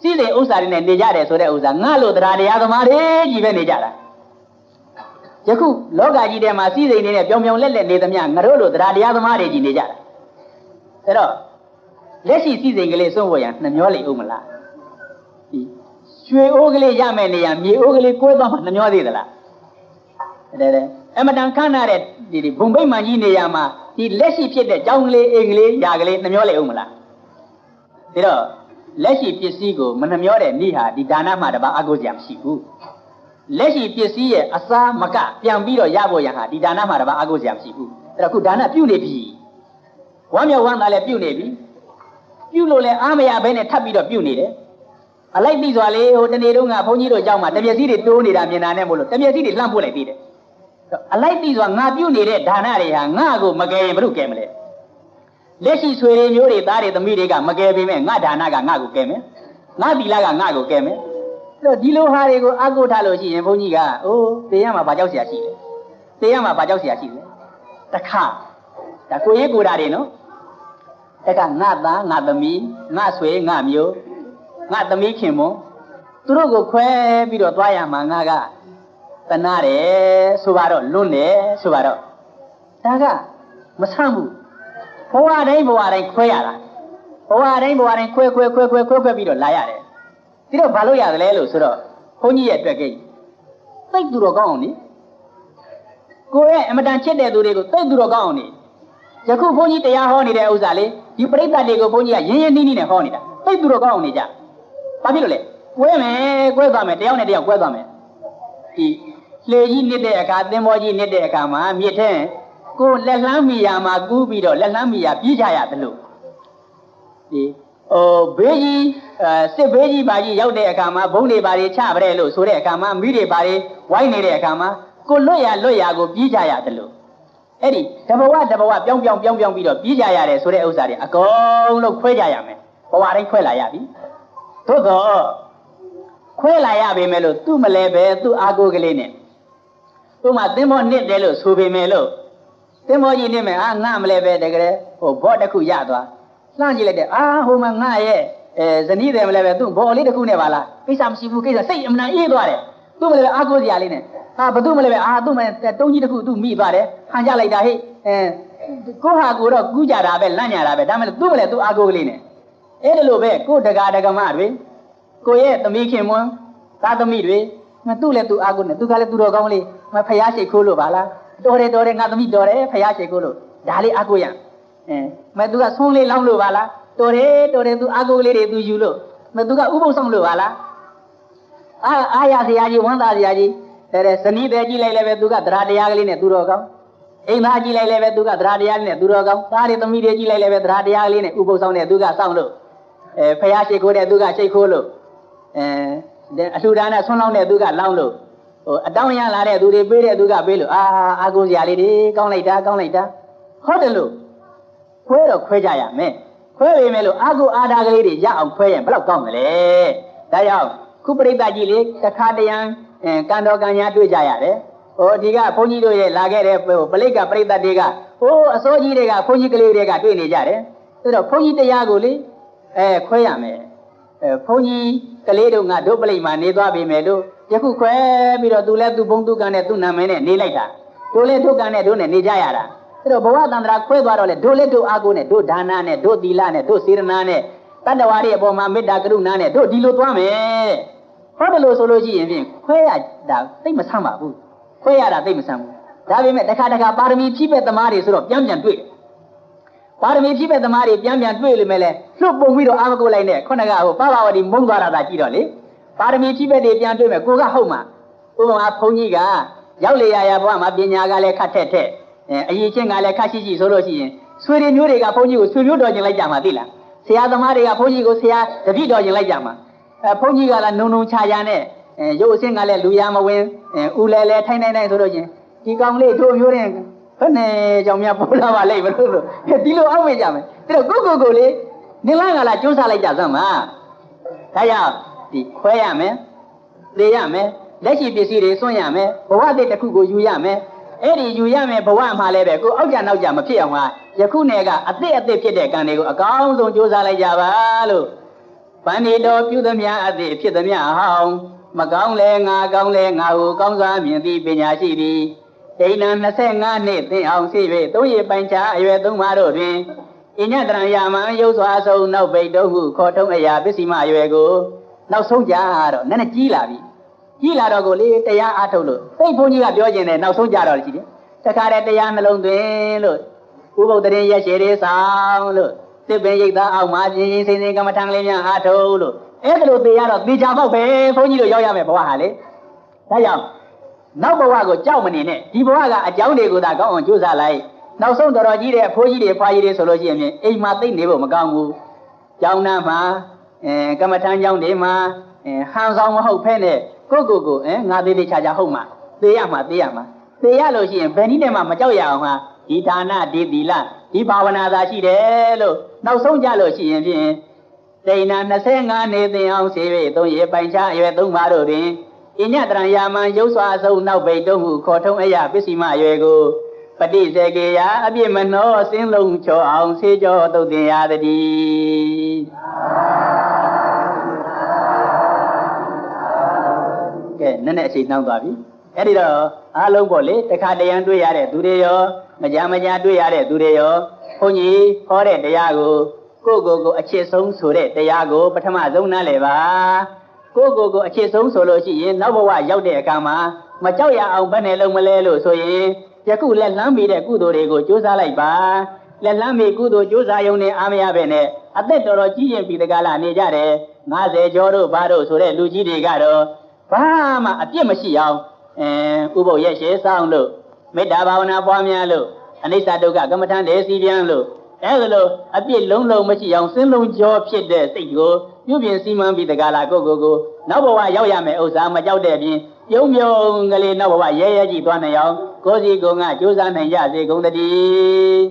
စီးစိမ်ဥစ္စာတွေနဲ့နေကြတယ်ဆိုတဲ့ဥစ္စာငါလို့တရားတရားသမားတွေကြီးပဲနေကြတာယခုလောကကြီးထဲမှာစီးစိမ်နေနဲ့ပြောင်ပြောင်လက်လက်နေသမျှငါတို့လိုတရားတရားသမားတွေကြီးနေကြတာအဲ့တော့လက်ရှိစီးစိမ်ကလေးစွန့်ဖို့ရနှမျောလိမ့်ဦးမလားဒီရွှေအိုးကလေးရမယ်နေရမြေအိုးကလေးကိုယ်သွားမှနှမျောသေးသလားတဲ့အမတန်ခန့်နာတဲ့ဒီဘုံဘိတ်မှန်ကြီးနေရမှာဒီလက်ရှိဖြစ်တဲ့ကြောင်းကလေးအိမ်ကလေးຢာကလေးနှမျောလိမ့်ဦးမလားဒါတော့လက်ရှိပစ္စည်းကိုမနှမျောတဲ့နေ့ဟာဒီဒါနမှတပါအကုစရာမရှိဘူးလက်ရှိပစ္စည်းရဲ့အစားမကပြန်ပြီးတော့ရဖို့ရဟာဒီဒါနမှတပါအကုစရာမရှိဘူးအဲ့တော့ခုဒါနပြုနေပြီဝမ်းမြောက်ဝမ်းသာလည်းပြုနေပြီပြုလို့လည်းအားမရဘဲနဲ့ထပ်ပြီးတော့ပြုနေတယ်အလိုက်ပြီးစွာလေဟိုတနေ့တုန်းကဘုန်းကြီးတို့เจ้าမှာတမျက်စီးတွေတိုးနေတာမြင်တာနဲ့မို့လို့တမျက်စီးတွေလှမ်းပို့လိုက်သေးတယ်အလိုက်ပြီးစွာငါပြုနေတဲ့ဒါနတွေဟာငါ့ကိုမကယ်ရင်ဘယ်လိုကယ်မလဲလက်ရှိဆွေတွေမျိုးတွေသားတွေသမီးတွေကမကယ်ပေမဲ့ငါဒါနကငါ့ကိုကယ်မယ်ငါသီလကငါ့ကိုကယ်မယ်အဲ့တော့ဒီလိုဟာတွေကိုအကုထားလို့ရှိရင်ဘုန်းကြီးကအိုးတေးရမှာဘာကြောက်เสียရှိလဲတေးရမှာဘာကြောက်เสียရှိလဲတခါဒါကိုရေးကိုတာတွေနော်တခါငါသားငါသမီးငါဆွေငါမျိုးငါသမီးခင်မွန်သူတို့ကိုခွဲပြီးတော့သွားရမှာငါကတနာတယ်ဆိုပါတော့လွန်းတယ်ဆိုပါတော့ဒါကမဆန့်ဘူးဘဝတိုင်းခွဲရတာဘဝတိုင်းခွဲပြီးတော့လာရတယ်ဒီတော့ဘာလို့ရတယ်လဲလို့ဆိုတော့ဘုန်းကြီးရဲ့အတွက်ကိသိသူတော်ကောင်းအောင်နိကိုရဲ့အမတန်ချစ်တဲ့သူတွေကိုသိသူတော်ကောင်းအောင်နိယခုဘုန်းကြီးတရားဟောနေတဲ့ဥစ္စာလေးဒီပရိသတ်တွေကိုဘုန်းကြီးကရင်းရင်းနှီးနှီးနဲ့ဟောနေတာသိသူတော်ကောင်းအောင်နေကြဘာဖြစ်လို့လဲကွဲသွားမယ်တယောက်နဲ့တယောက်ကွဲသွားမယ်ဒီလှေကြီးနစ်တဲ့အခါသင်္ဘောကြီးနစ်တဲ့အခါမှာမြစ်ထဲကိုလက်လှမ်းမီယာမှာကူးပြီးတော့လက်လှမ်းမီယာပြေးကြရတယ်လို့ဒီဘေးကြီးစစ်ဘေးကြီးပါကြီးရောက်တဲ့အခါမှာဘုံတွေပါတွေချပတဲ့လို့ဆိုတဲ့အခါမှာမိတွေပါတွေဝိုင်းနေတဲ့အခါမှာကိုလွတ်ရကိုပြေးကြရတယ်လို့အဲ့ဒီတဘဝပြောင်းပြီးတော့ပြေးကြရတယ်ဆိုတဲ့ဥစ္စာတွေအကုန်လုံးခွဲကြရမယ်ဘဝတိုင်းခွဲလာရပြီသို့တော့ခွဲလာရပေမဲ့လို့သူ့မလဲပဲသူ့အာကိုကလေးနဲ့သူ့မှာသင်္ဘောနစ်တယ်လို့ဆိုပေမဲ့လို့သင်္ဘောကြီးနစ်မယ်ငါမလဲပဲတကယ်ဟိုဘော့တစ်ခုရသွားလှမ်းကြည့်လိုက်တယ်ဟိုမှာငါရဲ့ဇနီးတယ်မလဲပဲသူ့ဘော်လေးတစ်ခုနဲ့ပါလားကိစ္စမရှိဘူးကိစ္စစိတ်အမှန်အေးသွားတယ်သူ့မလဲပဲအာကိုစရာလေးနဲ့ဘသူ့မလဲပဲသူ့မတုံးကြီးတစ်ခုသူ့မိသွားတယ်ဟန်ကြလိုက်တာဟိကိုဟာကိုတော့ကူးကြတာပဲလန့်ညာတာပဲဒါမှမဟုတ်သူ့မလဲသူ့အာကိုကလေးနဲ့အဲ့ဒါလိုပဲကိုဒကာဒကမတွေကိုရဲ့သမီးခင်မွန်းသားသမီးတွေငါသူ့လဲသူ့အာကိုနဲ့သူကလည်းသူတော်ကောင်းလေးမဖျားရှိခိုးလို့ပါလားတော်တယ်ငါသမီးတော်တယ်ဖျားရှိခိုးလို့ဒါလေးအာကိုရမသူကဆုံးလေးလောင်းလို့ပါလားတော်တယ်သူအာကိုလေးတွေသူယူလို့မသူကဥပုသ်ဆောင်လို့ပါလားအားရစရာကြီးဝမ်းသာစရာကြီးတဲ့ဇနီးတဲ့ကြည့်လိုက်လည်းပဲသူကတရားတရားကလေးနဲ့သူတော်ကောင်းအိမ်သားကြည့်လိုက်လည်းပဲသူကတရားတရားလေးနဲ့သူတော်ကောင်းသားတွေသမီးတွေကြည့်လိုက်လည်းပဲတရားတရားကလေးနဲ့ဥပုသ်ဆောင်တဲ့သူကစောင့်လို့ဖျားရှိခိုးတဲ့သူကရှိခိုးလို့အလှူဒါနဆွန်းလောင်းတဲ့သူကလောင်းလို့ အတောင်းရလာတဲ့သူတွေပေးတဲ့သူကပေးလို့အာကိုစရာလေးတွေကောင်းလိုက်တာဟုတ်တယ်လို့ခွဲတော့ခွဲကြရမယ်ခွဲပေမဲ့လို့အာကိုအာဒါကလေးတွေရအောင်ခွဲရင်ဘယ်လောက်ကောင်းမလဲဒါကြောင့်ခုပရိသတ်ကြီးလေတခါတရံကံတော်ကံညာတွေ့ကြရတယ်ဒီကဘုန်းကြီးတို့ရဲ့လာခဲ့တဲ့ပလိကပရိသတ်တွေကအစိုးကြီးတွေကဘုန်းကြီးကလေးတွေကတွေ့နေကြတယ်ဆိုတော့ဘုန်းကြီးတရားကိုလေခွဲရမယ်ဘုန်းကြီးကလေးတို့ငါတို့ပလိမှာနေသွားပြီမယ်လို့ယခုခွဲပြီးတော့သူလည်းသူဘုံသူကံနဲ့သူနာမည်နဲ့နေလိုက်တာတို့လည်းတို့ကံနဲ့တို့နဲ့နေကြရတာအဲ့တော့ဘဝတန္တရာခွဲသွားတော့လေတို့လည်းတို့အာကိုနဲ့တို့ဒါနနဲ့တို့သီလနဲ့တို့စေရနာနဲ့တတ္တဝါတွေအပေါ်မှာမေတ္တာကရုဏာနဲ့တို့ဒီလိုသွားမယ်ဟုတ်တယ်လို့ဆိုလို့ရှိရင်ဖြင့်ခွဲရတာသိမဆမ်းပါဘူးခွဲရတာသိမဆမ်းဘူးဒါပေမဲ့တခါပါရမီဖြည့်ပဲ့သမားတွေဆိုတော့ပြန်တွေ့ပါရမီဖြည့်ပဲ့သမားတွေပြန်တွေ့လို့မဲ့လဲလွတ်ပုံပြီးတော့အာမကိုလိုက်နဲ့ခုနကပါဝဝတီမုံသွားတာကြည့်တော့လေပါရမီဖြည့်ပဲ့တွေပြန်တွေ့မယ်ကိုကဟုတ်မှာဥပမာဘုန်းကြီးကရောက်လေရဘဝမှာပညာကလည်းခတ်ထက်အရေးချင်းကလည်းခတ်ရှိဆိုလို့ရှိရင်ဆွေတွေမျိုးတွေကဘုန်းကြီးကိုဆွေမျိုးတော်ကျင်လိုက်ကြမှာသိလားဆရာသမားတွေကဘုန်းကြီးကိုဆရာတပည့်တော်ကျင်လိုက်ကြမှာဘုန်းကြီးကလည်းနုံချာချာနဲ့ရုပ်အစင်းကလည်းလူရမဝင်ဦးလဲထိုင်းဆိုလို့ချင်းဒီကောင်လေးတို့မျိုးတဲ့ဘယ်နဲ့ကြောင့်များပေါ်လာပါလိမ့်မလို့ဒီလိုအောက်မေ့ကြမယ်ဒါတော့ကိုလေးနေလားကလာကျိုးစားလိုက်ကြစမ်းပါဒါကြောင့်ဒီခွဲရမယ်သေရမယ်လက်ရှိပစ္စည်းတွေစွန့်ရမယ်ဘဝတည်းတစ်ခုကိုယူရမယ်အဲ့ဒီယူရမယ်ဘဝမှာလည်းပဲကိုအောက်ကြနောက်ကြမဖြစ်အောင်ဟာယခုနယ်ကအသစ်ဖြစ်တဲ့ကံတွေကိုအကောင်းဆုံးကြိုးစားလိုက်ကြပါလို့ဗန္ဒီတော်ပြုသမျှအသစ်ဖြစ်သမျှဟောင်းမကောင်းလဲငါကောင်းလဲငါဟုကောင်းစွာမြင်သည်ပညာရှိသည်ဒိဏ25နှစ်သင်အောင်ရှိ၍သုံးရပိုင်ချအရွယ်သုံးပါတို့တွင်အညတရံယာမံရုပ်စွာဆုံးနောက်ပိတ်တုံးဟုခေါ်ထုံးအရာပစ္စည်းမအရွယ်ကိုနောက်ဆုံးကြတော့နည်းနည်းကြီးလာပြီကြီးလာတော့ကိုလေတရားအားထုတ်လို့သိဘုန်းကြီးကပြောခြင်းနဲ့နောက်ဆုံးကြတော့ရှိတယ်တခါတည်းတရားနှလုံးသွင်းလို့ဥပုဒ်တရင်ရက်ရှည်လေးဆောင်လို့သစ်ပင်ရိတ်သားအောက်မှာပြင်းပြင်းစင်စင်ကမ္မထံလေးများအားထုတ်လို့အဲ့ဒါလို့သိရတော့သိချပေါက်ပဲဘုန်းကြီးတို့ရောက်ရမယ်ဘဝဟာလေဒါကြောင့်နောက်ဘဝကိုကြောက်မနေနဲ့ဒီဘဝကအကြောင်းတွေကိုသာကောင်းအောင်ကြိုးစားလိုက်နောက်ဆုံးတော်ကြီးတဲ့အဖိုးကြီးတွေဖွားကြီးတွေဆိုလို့ရှိရင်အိမ်မှာသိနေဖို့မကောင်းဘူးကျောင်းသားမှာကမ္မထံကျောင်းတွေမှာဟန်ဆောင်မဟုတ်ဖဲနဲ့ကိုငါသေးသေးချာချာဟုတ်မှာသေရမှာသေရလို့ရှိရင်ဘယ်နည်းနဲ့မှမကြောက်ရအောင်ဟာဒီဒါနဒီသီလဒီဘာဝနာသာရှိတယ်လို့နောက်ဆုံးကြလို့ရှိရင်ဖြင့်ဒိဏ25နှစ်သင်အောင်စေ၍သုံးရပိုင်ချအရွယ်သုံးပါတို့တွင်အညတရံယာမံရုပ်စွာအဆုံးနောက်ပိတ်တုံးဟုခေါ်ထုံးအရာပစ္စည်းမအရွယ်ကိုပฏิစေကေယအပြည့်မနှောစင်းလုံးချောအောင်ဆေးကြောတုတ်တင်ရသည်ကဲနည်းနည်းအချိန်နှောင်းသွားပြီအဲ့ဒီတော့အားလုံးပေါ့လေတခါတရံတွေ့ရတဲ့သူတွေရောမကြတွေ့ရတဲ့သူတွေရောဘုန်းကြီးဟောတဲ့တရားကိုကိုအချစ်ဆုံးဆိုတဲ့တရားကိုပထမဆုံးနားလည်ပါကိုအချစ်ဆုံးဆိုလို့ရှိရင်နောက်ဘဝရောက်တဲ့အခါမှာမကြောက်ရအောင်ဘယ်နဲ့လုံးမလဲလို့ဆိုရင်ယခုလက်လမ်းမိတဲ့ကုသိုလ်တွေကိုကြိုးစားလိုက်ပါလက်လမ်းမိကုသိုလ်ကြိုးစားရုံနဲ့အားမရပဲနဲ့အသက်တော်ကြီးရင်ပြီးတကလာနေကြတယ်50ကျော်တို့ဘာတို့ဆိုတဲ့လူကြီးတွေကတော့ဘာမှအပြစ်မရှိအောင်ဥပုပ်ရက်ရှည်ဆောင်လို့မေတ္တာဘာဝနာပွားများလို့အနိစ္စဒုက္ခကမ္မထံတေစီပြန်လို့အဲ့ဒါလို့အပြစ်လုံးမရှိအောင်စင်းလုံးကြောဖြစ်တဲ့စိတ်ကိုပြုပြင်စီမံပြီးတကလာကိုနောက်ဘဝရောက်ရမယ်ဥစ္စာမကြောက်တဲ့ပြင်ပြုံးကလေးနောက်ဘဝရဲကြီးသွားနိုင်အောင်ကိုယ်စီကိုယ်ငါကြိုးစားနိုင်ကြစေကုန်သတည်း